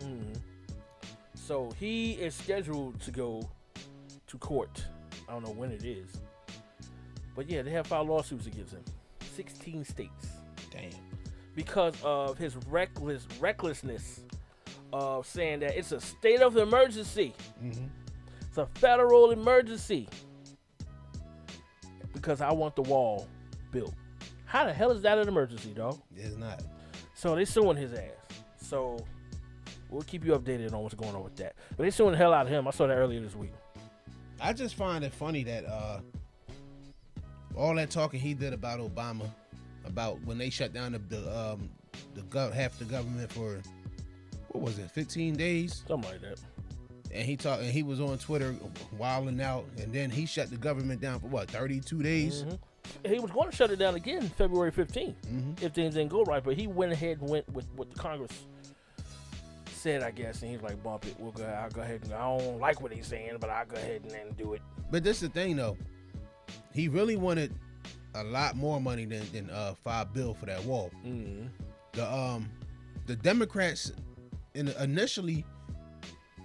So he is scheduled to go to court. I don't know when it is. But yeah, they have filed lawsuits against him. 16 states. Damn. Because of his recklessness of saying that it's a state of emergency. It's a federal emergency. Because I want the wall built. How the hell is that an emergency, dog? It's not. So they suing his ass. So we'll keep you updated on what's going on with that. But they suing the hell out of him. I saw that earlier this week. I just find it funny that all that talking he did about Obama, about when they shut down half the government for, what was it, 15 days? Something like that. And he was on Twitter wilding out, and then he shut the government down for what, 32 days? He was going to shut it down again February 15th if things didn't go right, but he went ahead and went with what the Congress said, I guess, and he's like, bump it. I'll go ahead and I don't like what he's saying, but I'll go ahead and then do it. But this is the thing though. he really wanted a lot more money than $5 billion for that wall. Mm-hmm. The Democrats initially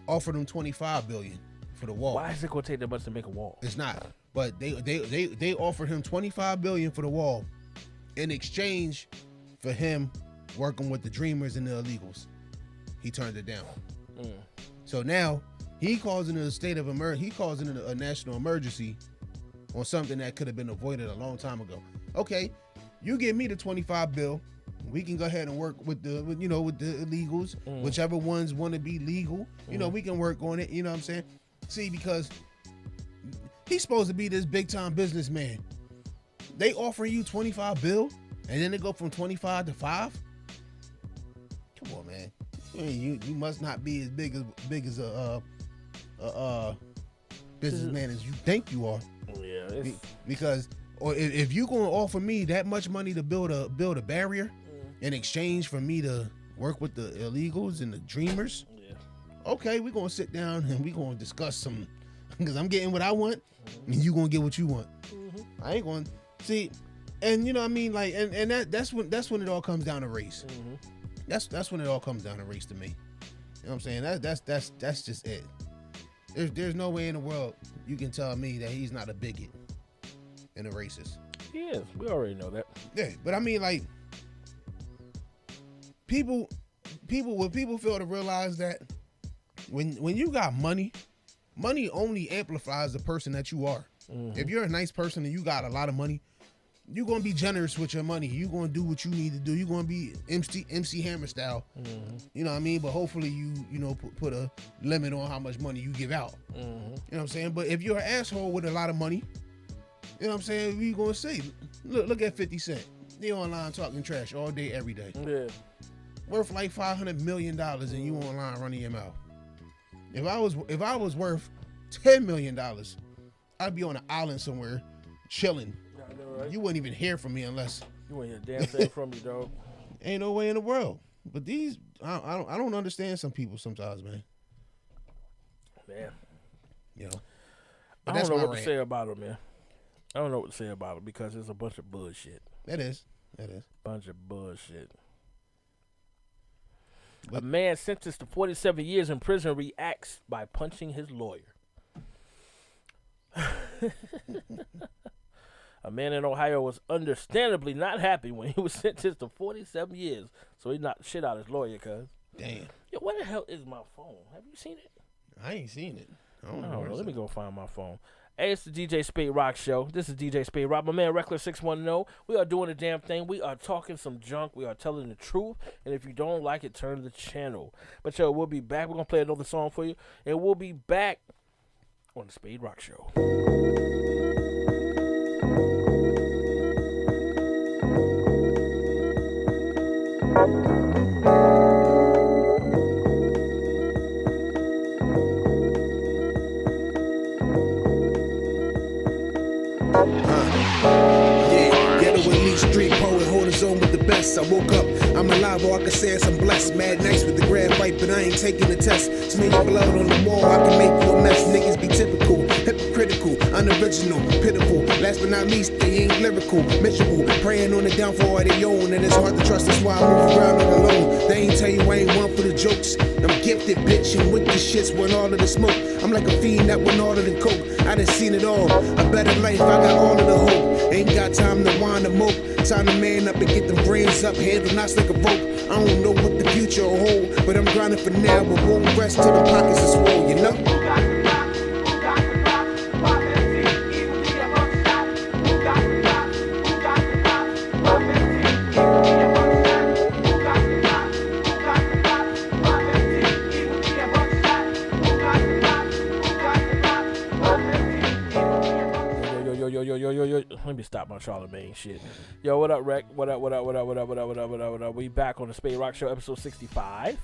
offered him $25 billion for the wall. Why is it gonna take that much to make a wall? It's not. But they offered him $25 billion for the wall in exchange for him working with the Dreamers and the illegals. He turned it down. So now he calls it a state of emergency. He calls it a national emergency on something that could have been avoided a long time ago. Okay, you give me the $25 billion. We can go ahead and work with the illegals, whichever ones want to be legal. You know, we can work on it. You know what I'm saying? See, because he's supposed to be this big time businessman. They offering you $25 billion, and then they go from 25 to 5. Come on, man. You must not be as big as a businessman as you think you are. Yeah, because if you gonna offer me that much money to build a barrier in exchange for me to work with the illegals and the Dreamers, okay, we're gonna sit down and we're gonna discuss some, because I'm getting what I want and you gonna get what you want. I ain't gonna see, and you know what I mean, like, and that's when it all comes down to race. That's when it all comes down to race to me. You know what I'm saying? That's just it. There's no way in the world you can tell me that he's not a bigot and a racist. He is. We already know that. Yeah, but I mean, like, people fail to realize that when you got money only amplifies the person that you are. If you're a nice person and you got a lot of money, you're gonna be generous with your money. You're gonna do what you need to do. You're gonna be MC Hammer style. You know what I mean? But hopefully you know put a limit on how much money you give out. You know what I'm saying? But if you're an asshole with a lot of money, you know what I'm saying, what you gonna say? Look at 50 Cent. He online talking trash all day, every day. Yeah. Worth like $500 million and you online running your mouth. If I was worth $10 million, I'd be on an island somewhere chilling. I know, right? You wouldn't even hear from me unless You ain't hear a damn thing from me, dog. ain't no way in the world. But these, I don't understand some people sometimes, man. Man. You know. I don't know what to say about it, man. I don't know what to say about it because it's a bunch of bullshit. That is. Bunch of bullshit. A man sentenced to 47 years in prison reacts by punching his lawyer. A man in Ohio was understandably not happy when he was sentenced to 47 years. So he knocked shit out his lawyer, cuz. Damn. Yo, where the hell is my phone? Have you seen it? I ain't seen it. I don't know. know. Let me go find my phone. Hey, it's the DJ Spaderock Show. This is DJ Spaderock. My man, Reckless 610. We are doing the damn thing. We are talking some junk. We are telling the truth. And if you don't like it, turn the channel. But, yo, we'll be back. We're going to play another song for you. And we'll be back on the Spaderock Show. Street poet, hold his own with the best. I woke up, I'm alive, all I can say is I'm blessed. Mad nights with the grad fight, but I ain't taking the test. Smear your blood on the wall, I can make you a mess. Niggas be typical, hypocritical, unoriginal, pitiful. Last but not least, they ain't lyrical, miserable, praying on the downfall of their own. And it's hard to trust, that's why I move around all alone. They ain't tell you I ain't one for the jokes. I'm gifted, bitch, and with the shits want all of the smoke. I'm like a fiend that want all of the coke. I done seen it all, a better life, I got all of the hope. Ain't got time to whine or mope. Time to man up and get them brains up, handle knots like a rope. I don't know what the future will hold, but I'm grinding for now, but won't rest till the pockets are swole, you know? Yo, let me stop my Charlemagne shit. Yo, what up, Rec? What up? We back on the Spaderock Show, episode 65.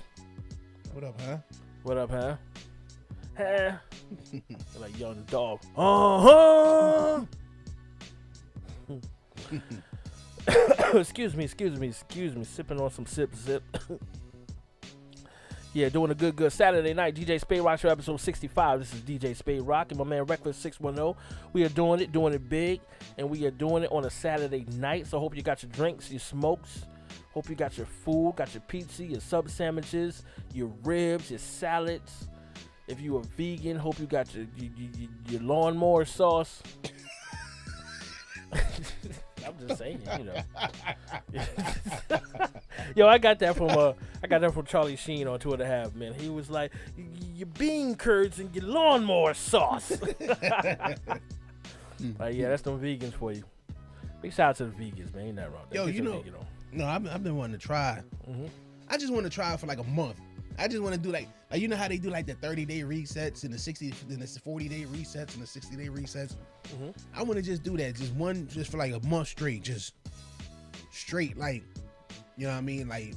What up, huh? What up, huh? Huh? Like young dog. Uh-huh. Excuse me. Sipping on some sip. Yeah, doing a good Saturday night. DJ Spaderock Show, episode 65. This is DJ Spaderock and my man Reckless 610. We are doing it big, and we are doing it on a Saturday night. So hope you got your drinks, your smokes. Hope you got your food, got your pizza, your sub sandwiches, your ribs, your salads. If you are vegan, hope you got your lawnmower sauce. I'm just saying, you know. Yo, I got that from Charlie Sheen on 2.5, man. He was like, your bean curds and your lawnmower sauce. Like, yeah, that's them vegans for you. Big shout out to the vegans, man. Ain't nothing wrong with that. Yo, Get you your know, vegan on. no, I've been wanting to try. Mhm. I just want to try it for like a month. I just want to do like you know how they do like the 30-day resets and the 40-day resets and the 60-day resets. Mm-hmm. I want to just do that, just for like a month straight, just straight like, you know what I mean, like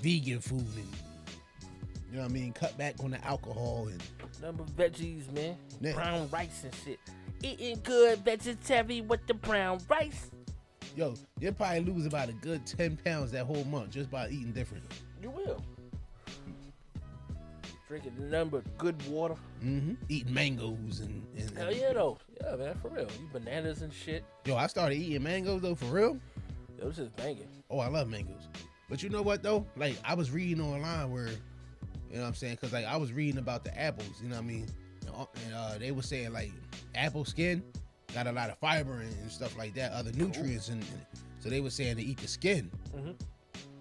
vegan food and you know what I mean, cut back on the alcohol and Number veggies, man. Yeah. Brown rice and shit. Eating good vegetarian with the brown rice. yo, you'll probably lose about a good 10 pounds that whole month just by eating different. You will. Drinking a number of good water. Mm-hmm. Eating mangoes and Hell yeah, though. Yeah, man, for real. You bananas and shit. Yo, I started eating mangoes though, for real. It was just banging. Oh, I love mangoes. But you know what though? Like I was reading online where, you know what I'm saying? Cause like I was reading about the apples, you know what I mean? And they were saying like apple skin got a lot of fiber and stuff like that, other nutrients, and so they were saying to eat the skin. Mm-hmm.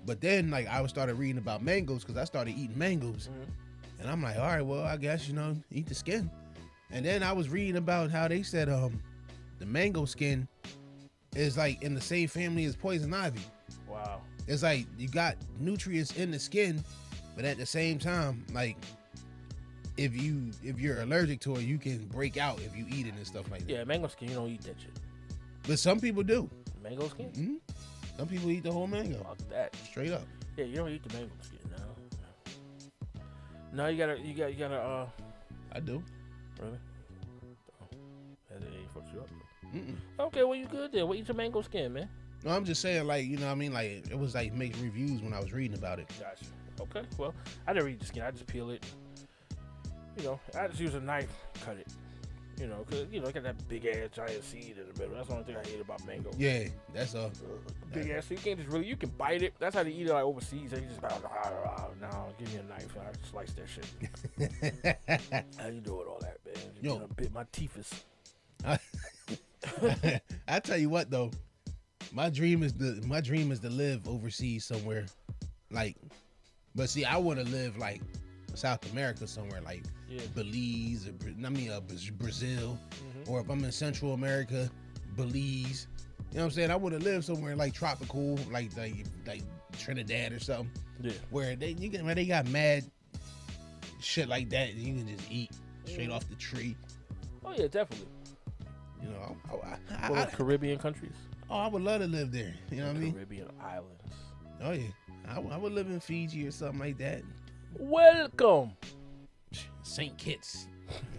But then like I started reading about mangoes because I started eating mangoes, and I'm like, all right, well I guess you know eat the skin. And then I was reading about how they said the mango skin is like in the same family as poison ivy. Wow. It's like you got nutrients in the skin, but at the same time, like if you're allergic to it, you can break out if you eat it and stuff like that. Yeah, mango skin, you don't eat that shit. But some people do. Mango skin? Mm-hmm. Some people eat the whole mango Fuck that. straight up. Yeah, you don't eat the mango skin, no. No, you gotta, I do. really? Oh, that ain't fucked you up. Mm-mm. Okay, well, you good then. Well, eat your mango skin, man. No, I'm just saying, like, you know what I mean? Like, it was like make reviews when I was reading about it. Gotcha. Okay, well, I never eat the skin. I just peel it. You know, I just use a knife, cut it. You know, because, you know, it got that big ass giant seed in the middle. That's the only thing I hate about mango. Yeah, that's Big ass seed. You can't just really, you can bite it. That's how they eat it like overseas. They just, no, give me a knife. I slice that shit. How you do it all that, man? Yo. You know, bit my teeth is. I tell you what though, my dream is to live overseas somewhere, like, but see, I want to live like South America somewhere, like Belize, or Brazil, or if I'm in Central America, Belize. You know what I'm saying? I want to live somewhere like tropical, like Trinidad or something. Yeah. Where they got mad shit like that, and you can just eat straight off the tree. Oh yeah, definitely. You know, Or like Caribbean countries. I would love to live there. You know what I mean? Caribbean islands. Oh yeah, I would live in Fiji or something like that. Welcome. St. Kitts.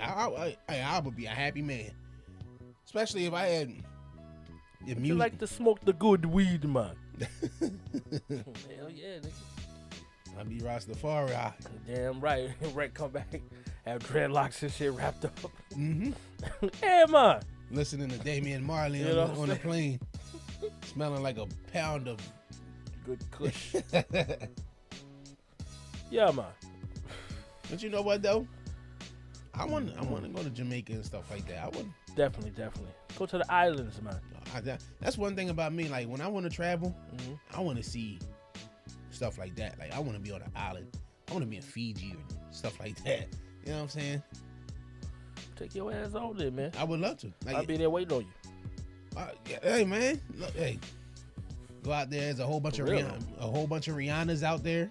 I would be a happy man, especially if I had the music. You like to smoke the good weed, man. Hell yeah, nigga. I'd be Rastafari. Damn right. Right, come back, have dreadlocks and shit wrapped up. Mm-hmm. Hey, man. Listening to Damian Marley You know on the plane, smelling like a pound of good kush. Yeah, man. But you know what though? I want to go to Jamaica and stuff like that. I would Definitely. Go to the islands, man. That's one thing about me. Like when I want to travel, I want to see stuff like that. Like I want to be on an island. I want to be in Fiji or stuff like that. You know what I'm saying? Take your ass on there, man. I would love to. Like, I'll be there waiting on you. Hey man, look, hey, go out there. There's a whole bunch For of real, Rihannas out there.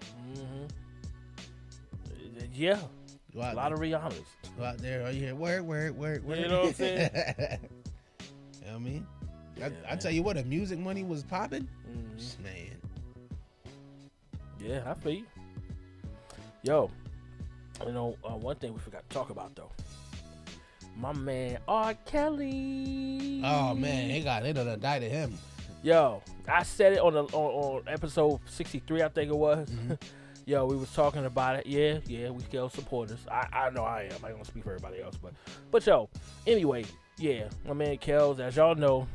Yeah, Go out a lot of Rihannas. Go out there. Oh, you hear word. You know what I'm saying? You know what I mean? I tell you what, if music money was popping, man. Yeah, I feel you. Yo, you know, one thing we forgot to talk about though. My man R.KELLY. Oh man, they done indicted him. Yo, I said it on episode 63, I think it was. Yo, we was talking about it. Yeah, we Kel supporters. I know I am. I ain't gonna speak for everybody else, but yo, anyway, yeah, my man Kells, as y'all know,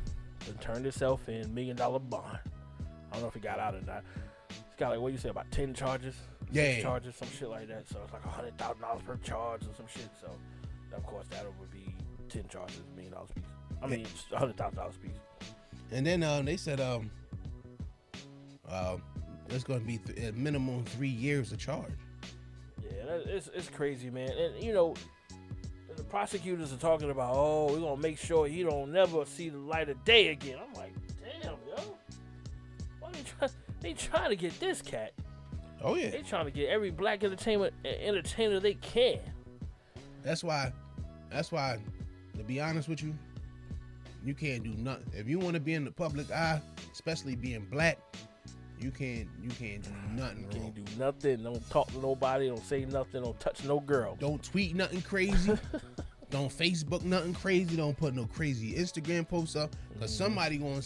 done turned himself in $1 million bond. I don't know if he got out or not. He's got like, what you say, about 10 charges? Yeah. 6 charges, some shit like that. So it's like $100,000 per charge or some shit. So of course that would be 10 charges, $1 million piece. I mean, $100,000 piece. And then they said there's going to be a minimum 3 years of charge. Yeah, it's crazy, man. And you know, the prosecutors are talking about, oh, we're gonna make sure he don't never see the light of day again. I'm like, damn, yo, why they trying to get this cat? Oh yeah, They trying to get every black entertainer they can. That's why, to be honest with you, you can't do nothing. If you want to be in the public eye, especially being black, you can't do nothing wrong. Can't do nothing. Don't talk to nobody. Don't say nothing. Don't touch no girl. Don't tweet nothing crazy. Don't Facebook nothing crazy. Don't put no crazy Instagram posts up, because somebody gonna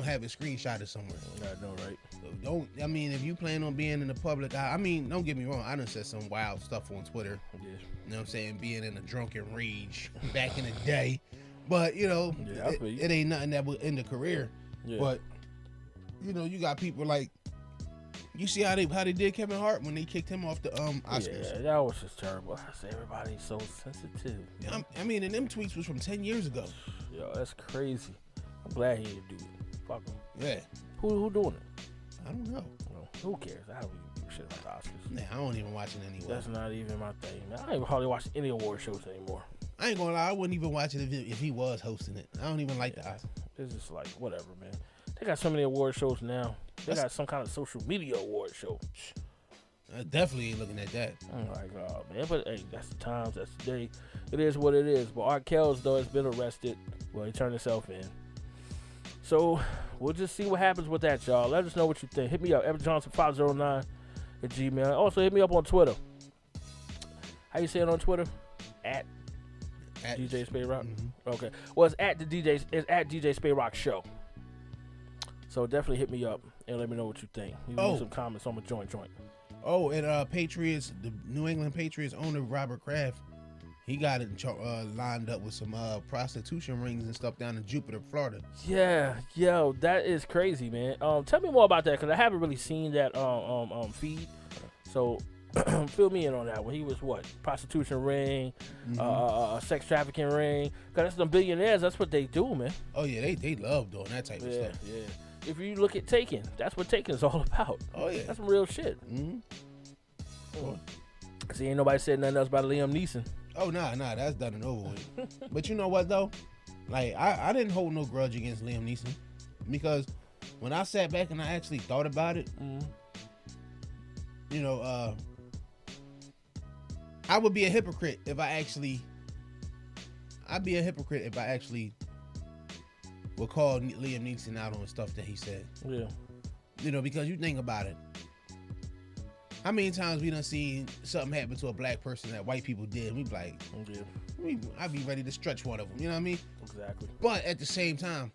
have it screenshotted somewhere. I know, right? So I mean, if you plan on being in the public eye, I mean, don't get me wrong, I done said some wild stuff on Twitter. Yeah. You know what I'm saying? Being in a drunken rage back in the day. But, you know, Yeah, I feel you. it ain't nothing that would end a career. Yeah. But, you know, you got people like, you see how they did Kevin Hart when they kicked him off the Oscars. Yeah, that was just terrible. I say everybody's so sensitive. I mean, and them tweets was from 10 years ago. Yo, that's crazy. I'm glad he didn't do it. Fuck him. Yeah. Who doing it? I don't know. Well, who cares? I don't even give a shit about the Oscars. Nah, I don't even watch it anyway. That's not even my thing, man. I don't even hardly watch any award shows anymore. I ain't gonna lie, I wouldn't even watch it if he was hosting it. I don't even like the Oscars. It's just like, whatever, man. They got so many award shows now. They got some kind of social media award show. I definitely ain't looking at that. I'm like, oh, man. But, hey, that's the times. That's the day. It is what it is. But R.KELLY, though, has been arrested. Well, he turned himself in. So, we'll just see what happens with that, y'all. Let us know what you think. Hit me up, EvanJohnson509 at Gmail. Also, hit me up on Twitter. How you say it on Twitter? At DJ Spaderock? Mm-hmm. Okay. Well, it's at DJ Spaderock Show. So definitely hit me up and let me know what you think. Leave me some comments on my joint. Oh, and Patriots, the New England Patriots owner Robert Kraft, he got it lined up with some prostitution rings and stuff down in Jupiter, Florida. Yeah, yo, that is crazy, man. Tell me more about that, because I haven't really seen that feed. So fill me in on that one. He was what? Prostitution ring, sex trafficking ring. Because that's them billionaires. That's what they do, man. Oh yeah, they love doing that type of stuff. Yeah. If you look at Taken, that's what Taken is all about. Oh yeah, that's some real shit. See, ain't nobody said nothing else about Liam Neeson. Oh nah, that's done and over with. But you know what though? Like I didn't hold no grudge against Liam Neeson, because when I sat back and I actually thought about it, you know, I would be a hypocrite if I actually. I'd be a hypocrite if I actually would call Liam Neeson out on stuff that he said. Yeah. You know, because you think about it. How many times we done seen something happen to a black person that white people did? We be like, I'd be ready to stretch one of them. You know what I mean? Exactly. But at the same time,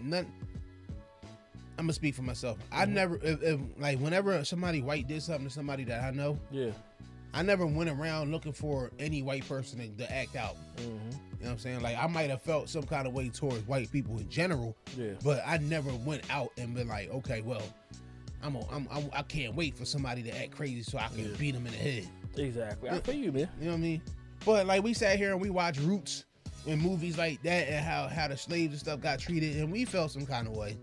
I'm gonna speak for myself. I never, like, whenever somebody white did something to somebody that I know, I never went around looking for any white person to act out. You know what I'm saying? Like, I might have felt some kind of way towards white people in general, but I never went out and been like, okay, well, I can't wait for somebody to act crazy so I can beat them in the head. Exactly. I feel you, man. You know what I mean? But like, we sat here and we watched Roots and movies like that, and how the slaves and stuff got treated, and we felt some kind of way.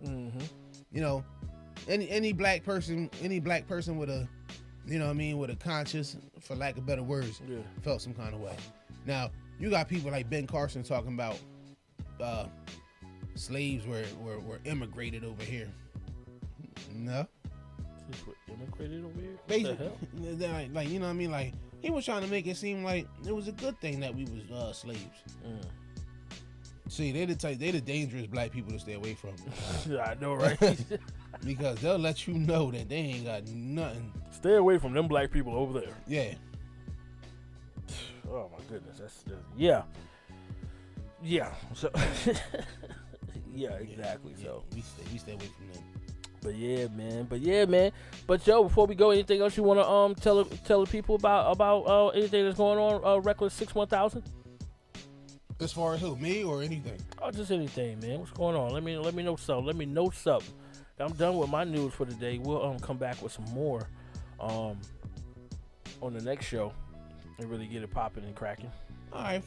You know, any black person with a, you know what I mean, with a conscience, for lack of better words, felt some kind of way. Now, you got people like Ben Carson talking about slaves were immigrated over here. No. Immigrated over here? Basically, like, you know what I mean? Like, he was trying to make it seem like it was a good thing that we was slaves. See, they the dangerous black people to stay away from. I know, right? Because they'll let you know that they ain't got nothing. Stay away from them black people over there. Yeah. Oh my goodness, that's yeah. So yeah, exactly. Yeah, so we stay away from them. But yeah, man. But yo, before we go, anything else you wanna tell the people about anything that's going on? Reckless 61000. As far as who, me or anything? Oh, just anything, man. What's going on? Let me know something. I'm done with my news for today. We'll come back with some more on the next show and really get it popping and cracking. All right,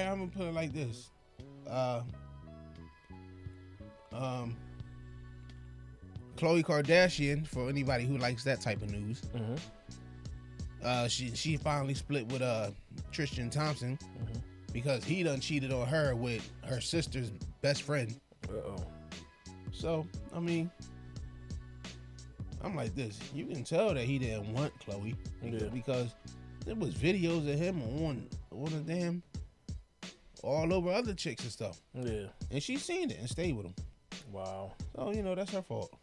I'm gonna put it like this. Khloe Kardashian, for anybody who likes that type of news. She finally split with Tristan Thompson because he done cheated on her with her sister's best friend. So, I mean, I'm like this. You can tell that he didn't want Khloe because there was videos of him on a damn all over other chicks and stuff. Yeah. And she seen it and stayed with him. Wow. So, that's her fault.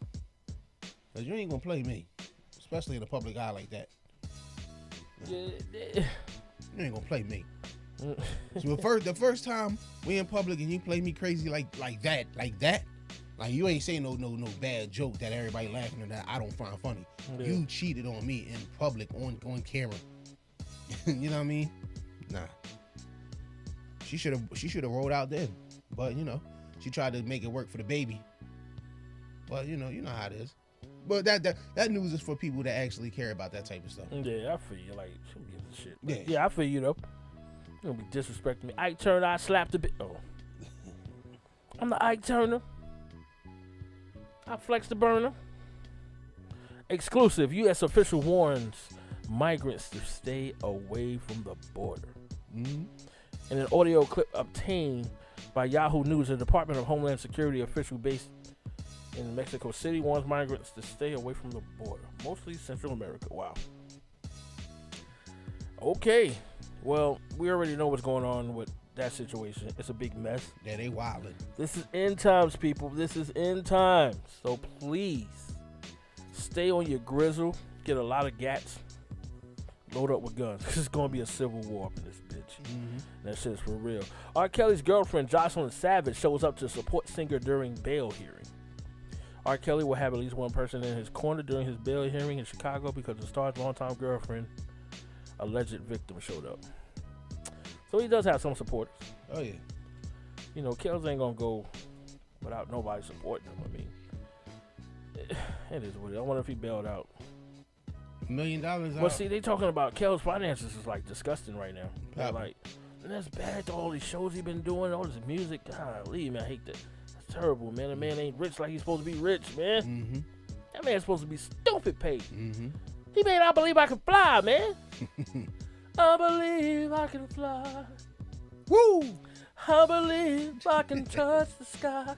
Because you ain't going to play me, especially in a public eye like that. Yeah. You ain't going to play me. So the first time we in public and you play me crazy like that, like you ain't saying no bad joke that everybody laughing at that I don't find funny. Yeah. You cheated on me in public on camera. You know what I mean? Nah. She should have rolled out then. But she tried to make it work for the baby. But you know how it is. But that news is for people that actually care about that type of stuff. Yeah, I feel you. Like, who gives a shit? But Yeah. I feel you though. You don't be disrespecting me. Ike Turner, I slapped a bit. Oh, I'm the Ike Turner. I flex the burner. Exclusive. U.S. official warns migrants to stay away from the border. In an audio clip obtained by Yahoo News, the Department of Homeland Security official based in Mexico City warns migrants to stay away from the border, mostly Central America. Wow. Okay. Well, we already know what's going on with that situation. It's a big mess. Yeah, they wildin'. This is end times, people. This is end times. So please stay on your grizzle. Get a lot of gats. Load up with guns. It's going to be a civil war up in this bitch. That shit is for real. R. Kelly's girlfriend, Jocelyn Savage, shows up to support singer during bail hearing. R. Kelly will have at least one person in his corner during his bail hearing in Chicago because the star's longtime girlfriend, alleged victim, showed up. So he does have some supporters. Oh, yeah. Kells ain't going to go without nobody supporting him. I mean, it is what it is. I wonder if he bailed out. $1 million out. Well, see, they talking about Kel's finances is like disgusting right now. They're Probably. like, and that's bad to all these shows he been doing, all this music. Golly, man, I hate that. That's terrible, man. The man ain't rich like he's supposed to be rich, man. That man's supposed to be stupid paid. He made I Believe I Can Fly, man. I believe I can fly. Woo! I believe I can touch the sky.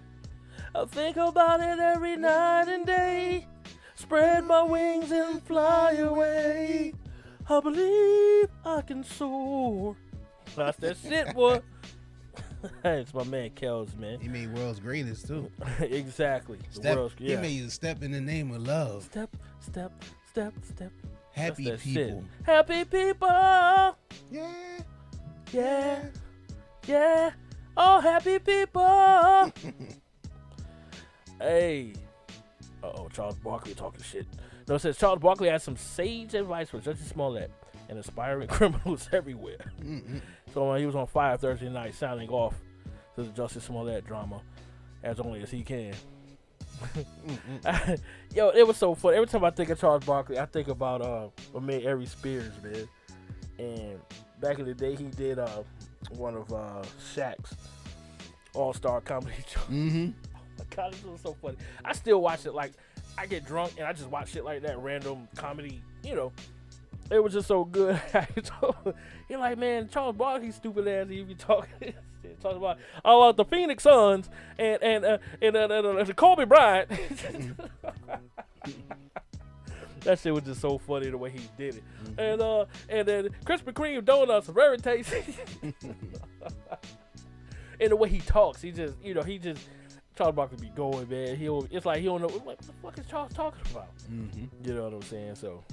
I think about it every night and day. Spread my wings and fly away. I believe I can soar. That's that shit, boy. It's my man Kells, man. He made World's Greatest, too. Exactly. He made a step in the name of love. Step, step, step, step. Happy That's that people. shit. Happy people. Yeah. Yeah. Yeah. Oh, happy people. Hey. Uh-oh, Charles Barkley talking shit. No, it says Charles Barkley has some sage advice for Jussie Smollett and aspiring criminals everywhere. So he was on fire Thursday night, sounding off to the Jussie Smollett drama as only as he can. Yo, it was so funny. Every time I think of Charles Barkley, I think about my man Ari Spears, man. And back in the day, he did one of Shaq's all-star comedy shows. Oh my God, this was so funny. I still watch it. Like, I get drunk and I just watch shit like that, random comedy. It was just so good. You're like, man, Charles Barkley, stupid ass. He be talking about the Phoenix Suns and the Kobe Bryant. That shit was just so funny the way he did it. And then Krispy Kreme donuts are very tasty. And the way he talks, he just Charles Barkley be going, man. It's like he don't know what the fuck is Charles talking about. You know what I'm saying? So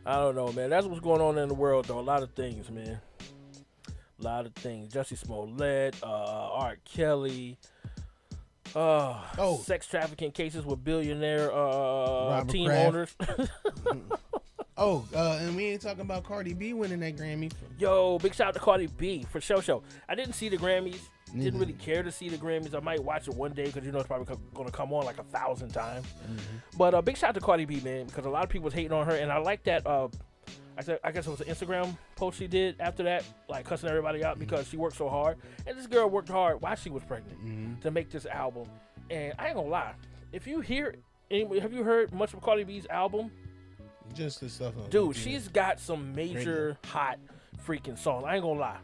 I don't know, man. That's what's going on in the world, though. A lot of things, man. A lot of things. Jussie Smollett, R. Kelly, Sex trafficking cases with billionaire team Kraft. owners. And we ain't talking about Cardi B winning that Grammy. Yo, big shout out to Cardi B for show. I didn't see the Grammys. Mm-hmm. Didn't really care to see the Grammys. I might watch it one day because it's probably going to come on like 1,000 times. Mm-hmm. But big shout out to Cardi B, man, because a lot of people was hating on her, and I like that. I guess it was an Instagram post she did after that, like cussing everybody out because she worked so hard. And this girl worked hard while she was pregnant to make this album. And I ain't gonna lie, have you heard much of Cardi B's album? Just the stuff. Dude, she's got some major hot freaking songs. I ain't gonna lie.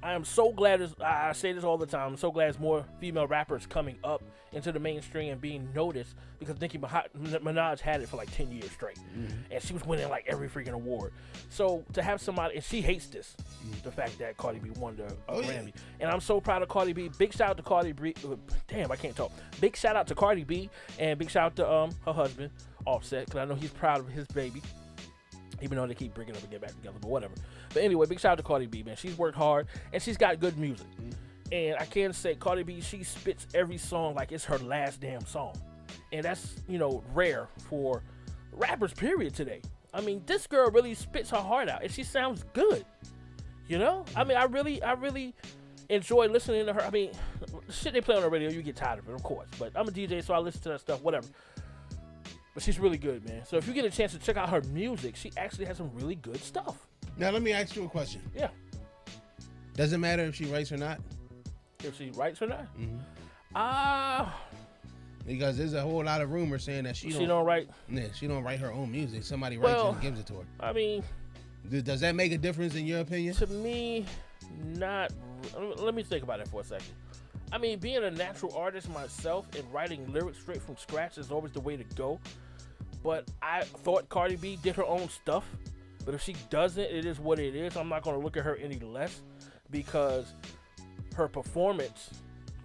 I am so glad, I say this all the time, I'm so glad there's more female rappers coming up into the mainstream and being noticed, because Nicki Minaj had it for like 10 years straight. And she was winning like every freaking award. So to have somebody, and she hates this, the fact that Cardi B won the Grammy. And I'm so proud of Cardi B. Big shout out to Cardi B. Damn, I can't talk. Big shout out to Cardi B, and big shout out to her husband, Offset, because I know he's proud of his baby. Even though they keep bringing up and get back together, but whatever. But anyway, big shout out to Cardi B, man. She's worked hard, and she's got good music. And I can say Cardi B, she spits every song like it's her last damn song. And that's, rare for rappers, period, today. I mean, this girl really spits her heart out, and she sounds good. I mean, I really enjoy listening to her. I mean, shit they play on the radio, you get tired of it, of course. But I'm a DJ, so I listen to that stuff, whatever. But she's really good, man. So if you get a chance to check out her music, she actually has some really good stuff. Now let me ask you a question. Yeah. Does it matter if she writes or not? If she writes or not? Because there's a whole lot of rumors saying that she don't write. Yeah, she don't write her own music. Somebody writes it and gives it to her. I mean, does that make a difference in your opinion? To me, not. Let me think about it for a second. I mean, being a natural artist myself and writing lyrics straight from scratch is always the way to go. But I thought Cardi B did her own stuff. But if she doesn't, it is what it is. I'm not going to look at her any less, because her performance,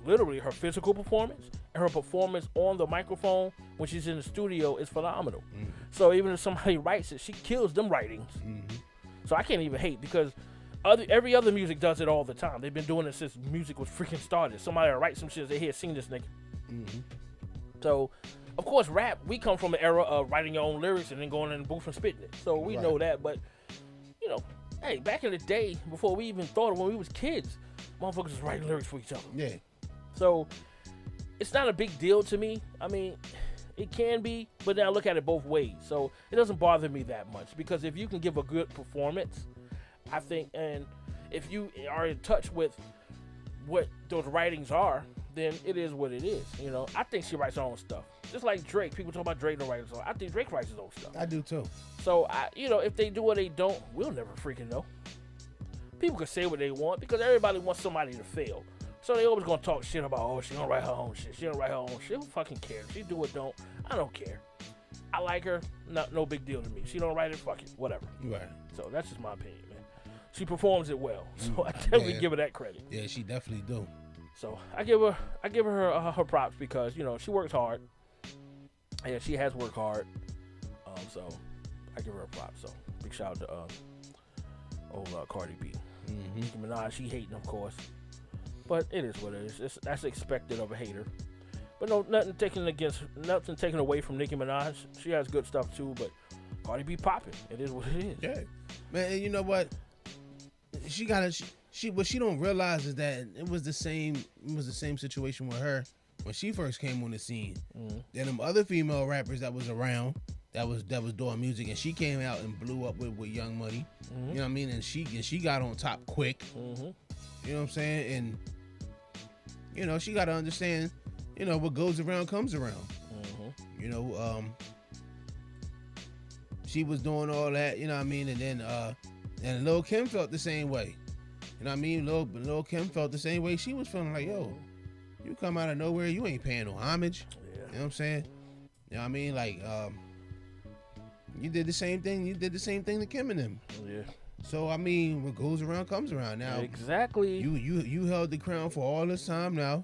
literally her physical performance, and her performance on the microphone when she's in the studio is phenomenal. So even if somebody writes it, she kills them writings. So I can't even hate, because every other music does it all the time. They've been doing it since music was freaking started. Somebody will write some shit, they hear, sing this nigga. So, of course, rap, we come from an era of writing your own lyrics and then going in the booth and spitting it. So we know that, but, hey, back in the day, before we even thought of when we was kids, motherfuckers was writing lyrics for each other. Yeah. So, it's not a big deal to me. I mean, it can be, but then I look at it both ways. So, it doesn't bother me that much, because if you can give a good performance, I think, and if you are in touch with what those writings are, then it is what it is. I think she writes her own stuff. Just like Drake. People talk about Drake don't write his own. I think Drake writes his own stuff. I do too. So, if they do or they don't, we'll never freaking know. People can say what they want, because everybody wants somebody to fail. So they always gonna talk shit about, she don't write her own shit. She don't write her own shit. Who fucking cares? She do or don't. I don't care. I like her. No big deal to me. She don't write it. Fuck it. Whatever. Right. So that's just my opinion, man. She performs it well, so I definitely give her that credit. Yeah, she definitely do. So I give her her props, because she works hard. Yeah, she has worked hard. So I give her a prop. So big shout out to old Cardi B. Nicki Minaj, she hating, of course, but it is what it is. That's expected of a hater. But no, nothing taken away from Nicki Minaj. She has good stuff too, but Cardi B popping. It is what it is. Yeah, man. And you know what? What she don't realize is that it was the same situation with her when she first came on the scene. Then them other female rappers that was around, that was doing music, and she came out and blew up with Young Money. You know what I mean? And she got on top quick. You know what I'm saying? And she got to understand, what goes around comes around. She was doing all that, you know what I mean? And then and Lil' Kim felt the same way. You know what I mean? Lil' Kim felt the same way. She was feeling like, yo, you come out of nowhere, you ain't paying no homage. Yeah. You know what I'm saying? You know what I mean? Like, you did the same thing. You did the same thing to Kim and them. Yeah. So I mean, what goes around comes around. Now, exactly. You held the crown for all this time. Now,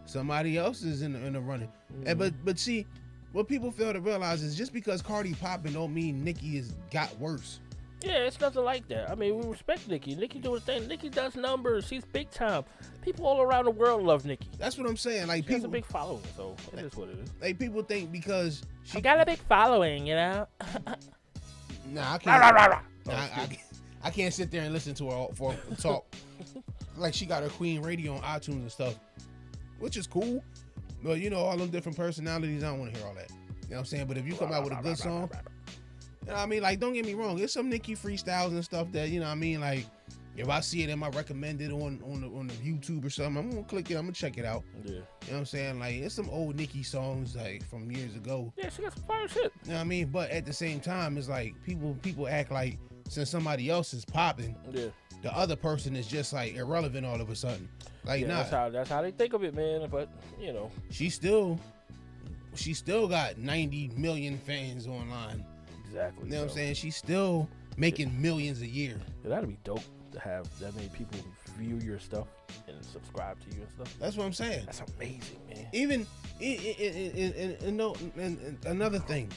somebody else is in the running. And but see, what people fail to realize is just because Cardi popping don't mean Nicki has got worse. Yeah, it's nothing like that. I mean, we respect Nicki. Nicki do the thing. Nicki does numbers. She's big time. People all around the world love Nicki. That's what I'm saying. Like She has a people, big following, so it is what it is. like people think because she She got a big following, you know. Nah, I Rah, can't. rah, rah, rah. Nah, I can't sit there and listen to her for talk. Like she got her Queen Radio on iTunes and stuff, which is cool. But you know, all them different personalities, I don't want to hear all that. You know what I'm saying? But if you come out with a good song, you know what I mean? Like, don't get me wrong, there's some Nicki freestyles and stuff that, you know what I mean? Like, if I see it in my recommended on the YouTube or something, I'm gonna click it, I'm gonna check it out. Yeah. You know what I'm saying? Like, it's some old Nicki songs like from years ago. Yeah, she got some fire shit. You know what I mean? But at the same time, it's like people act like since somebody else is popping, Yeah. the other person is just like irrelevant all of a sudden. Like, Yeah, nah, that's how they think of it, man. But you know, she still got 90 million fans online. exactly. You know what I'm so. saying? She's still making millions a year. Yeah, that'd be dope to have that many people view your stuff and subscribe to you and stuff. That's what I'm saying. That's amazing, man. Even and another thing,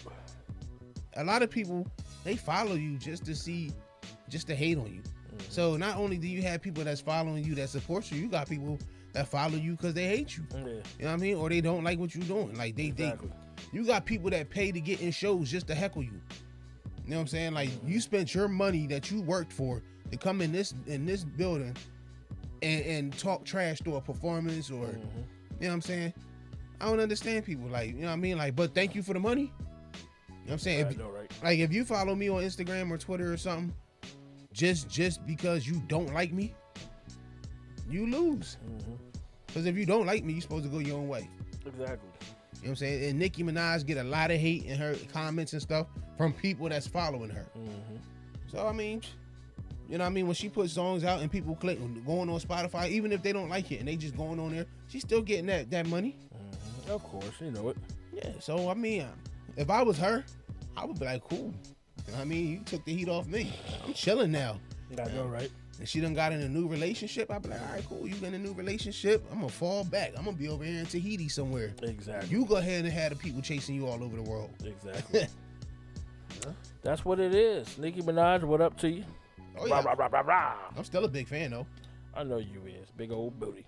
a lot of people, they follow you just to hate on you. So not only do you have people that's following you that support you, you got people that follow you because they hate you. Yeah. You know what I mean? Or they don't like what you're doing. Like Exactly. you got people that pay to get in shows just to heckle you. You know what I'm saying? Like you spent your money that you worked for to come in this building and talk trash to a performance or you know what I'm saying? I don't understand people, like, you know what I mean? Like, but thank you for the money. You know what I'm saying? I know, right? Like if you follow me on Instagram or Twitter or something, just because you don't like me, you lose. Because if you don't like me, you're supposed to go your own way. Exactly. You know what I'm saying? And Nicki Minaj get a lot of hate in her comments and stuff from people that's following her. So I mean, you know what I mean? When she puts songs out and people going on Spotify, even if they don't like it and they just going on there, she's still getting that money. Of course, you know it. Yeah. So I mean, if I was her, I would be like, cool. You know what I mean, you took the heat off me. I'm chilling now. I know, right? And she done got in a new relationship. I'd be like, all right, cool. You in a new relationship. I'm gonna fall back. I'm gonna be over here in Tahiti somewhere. Exactly. You go ahead and have the people chasing you all over the world. Exactly. That's what it is. Nicki Minaj, what up to you? Oh yeah. Rah, rah, rah, rah, rah. I'm still a big fan though. I know you is. Big old booty.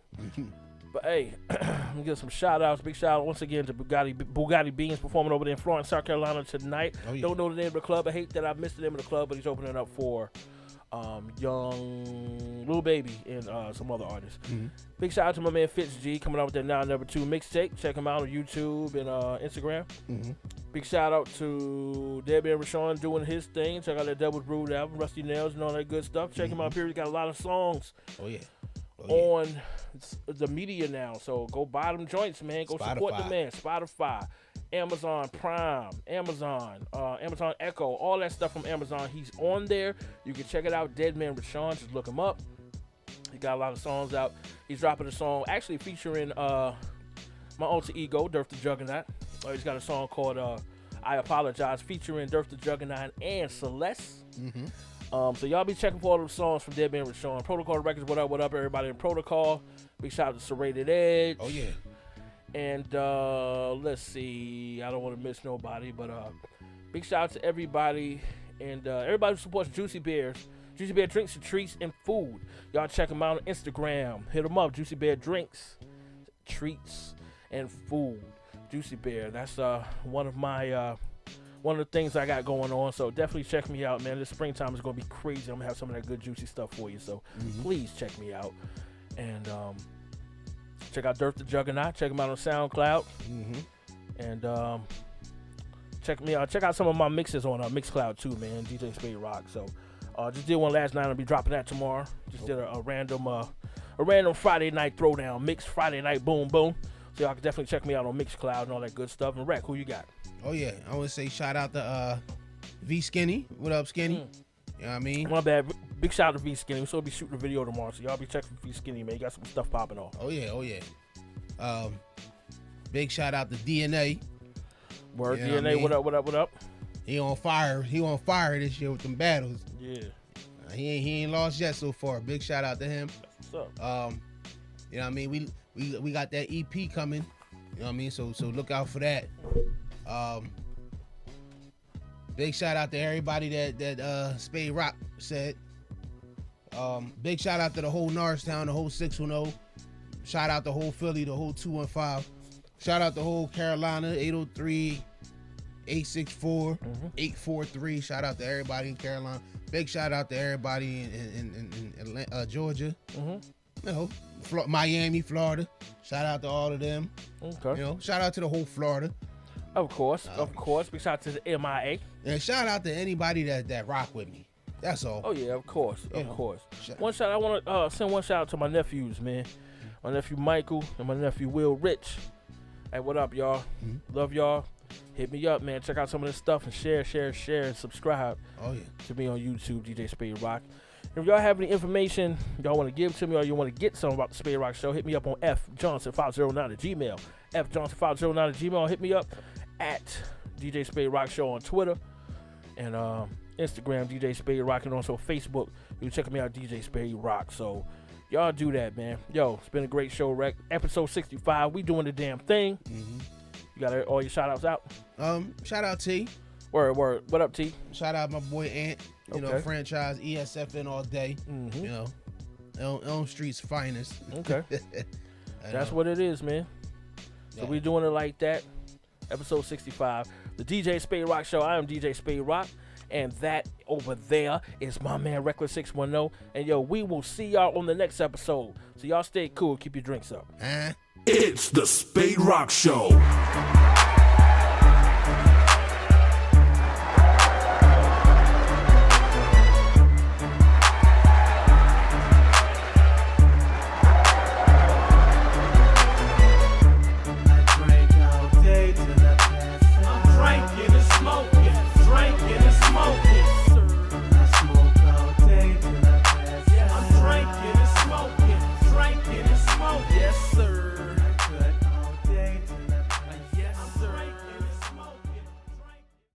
But hey, let me give some shout outs. Big shout out once again to Bugatti Beans performing over there in Florence, South Carolina tonight. Oh, yeah. Don't know the name of the club. I hate that I missed the name of the club, but he's opening up for young Lil Baby and some other artists. Big shout out to my man Fitz G coming out with their Now Never 2 mixtape. Check him out on YouTube and Instagram. Big shout out to Debbie and Rashawn doing his thing. Check out that Devil's Brood album, Rusty Nails and all that good stuff. Check him out here. He got a lot of songs Oh yeah. on the media now. So go buy them joints, man. Go support the Spotify. man. Spotify, Amazon Prime, Amazon Echo, all that stuff from Amazon. He's on there. You can check it out. Deadman Rashawn, just look him up. He got a lot of songs out. He's dropping a song actually featuring my alter ego, Durf the Juggernaut. He's got a song called I Apologize featuring Durf the Juggernaut and Celeste. So y'all be checking for all the songs from Deadman Rashawn. Protocol Records, what up, everybody in Protocol. Big shout out to Serrated Edge. Oh yeah. And let's see, I don't want to miss nobody, but big shout out to everybody and everybody who supports Juicy Bears. Juicy Bear Drinks and Treats and Food. Y'all check them out on Instagram. Hit them up. Juicy Bear Drinks, Treats, and Food. Juicy Bear. That's one of the things I got going on. So definitely check me out, man. This springtime is gonna be crazy. I'm gonna have some of that good juicy stuff for you. So please check me out. And check out Durf the Juggernaut. Check him out on SoundCloud. And check me out. Check out some of my mixes on Mixcloud too, man. DJ Spaderock. So just did one last night. I'll be dropping that tomorrow. Just did a random Friday night throwdown mix. Friday night boom boom. So y'all can definitely check me out on Mixcloud and all that good stuff. And Rec, who you got? Oh yeah. I want to say shout out to V Skinny. What up, Skinny? You know what I mean? My bad. Big shout out to V Skinny. We're supposed to be shooting a video tomorrow, so y'all be checking for V Skinny, man. You got some stuff popping off. Oh yeah. Oh yeah. Big shout out to DNA. Word, You know what I DNA, mean? what up? He on fire. He on fire this year with them battles. Yeah. He ain't lost yet so far. Big shout out to him. What's up? You know what I mean? We got that EP coming. You know what I mean? So look out for that. Big shout out to everybody that Spade Rock said. Big shout out to the whole Norristown, the whole 610. Shout out the whole Philly, the whole 215. Shout out the whole Carolina, 803, 864, 843. Shout out to everybody in Carolina. Big shout out to everybody in Atlanta, Georgia. You know, Miami, Florida. Shout out to all of them. Okay. You know, shout out to the whole Florida. Of course. Big shout out to the MIA. And shout out to anybody that rock with me. That's all. Oh yeah, of course. You Of know, course. shout- One shout I want to send one shout out to my nephews, man. My nephew Michael and my nephew Will Rich. Hey, what up, y'all? Love y'all. Hit me up, man. Check out some of this stuff and share, and subscribe Oh yeah. to me on YouTube, DJ Spaderock. If y'all have any information y'all want to give to me or you want to get something about the Spaderock Show, hit me up on fjohnson509@gmail. fjohnson509@gmail. Hit me up at DJ Spaderock Show on Twitter and Instagram, DJ Spaderock, and also Facebook. You can check me out, DJ Spaderock. So y'all do that, man. Yo, it's been a great show, Rec. Episode 65. We doing the damn thing. You got all your shout outs out? Shout out T. Word. What up, T? Shout out my boy Ant. You know, Okay. franchise ESFN all day. You know, Elm Street's finest. Okay. That's what it is, man. So we doing it like that. Episode 65. The DJ Spaderock Show. I am DJ Spaderock. And that over there is my man Reckless 610. And yo, we will see y'all on the next episode. So y'all stay cool. Keep your drinks up. It's the Spaderock Show.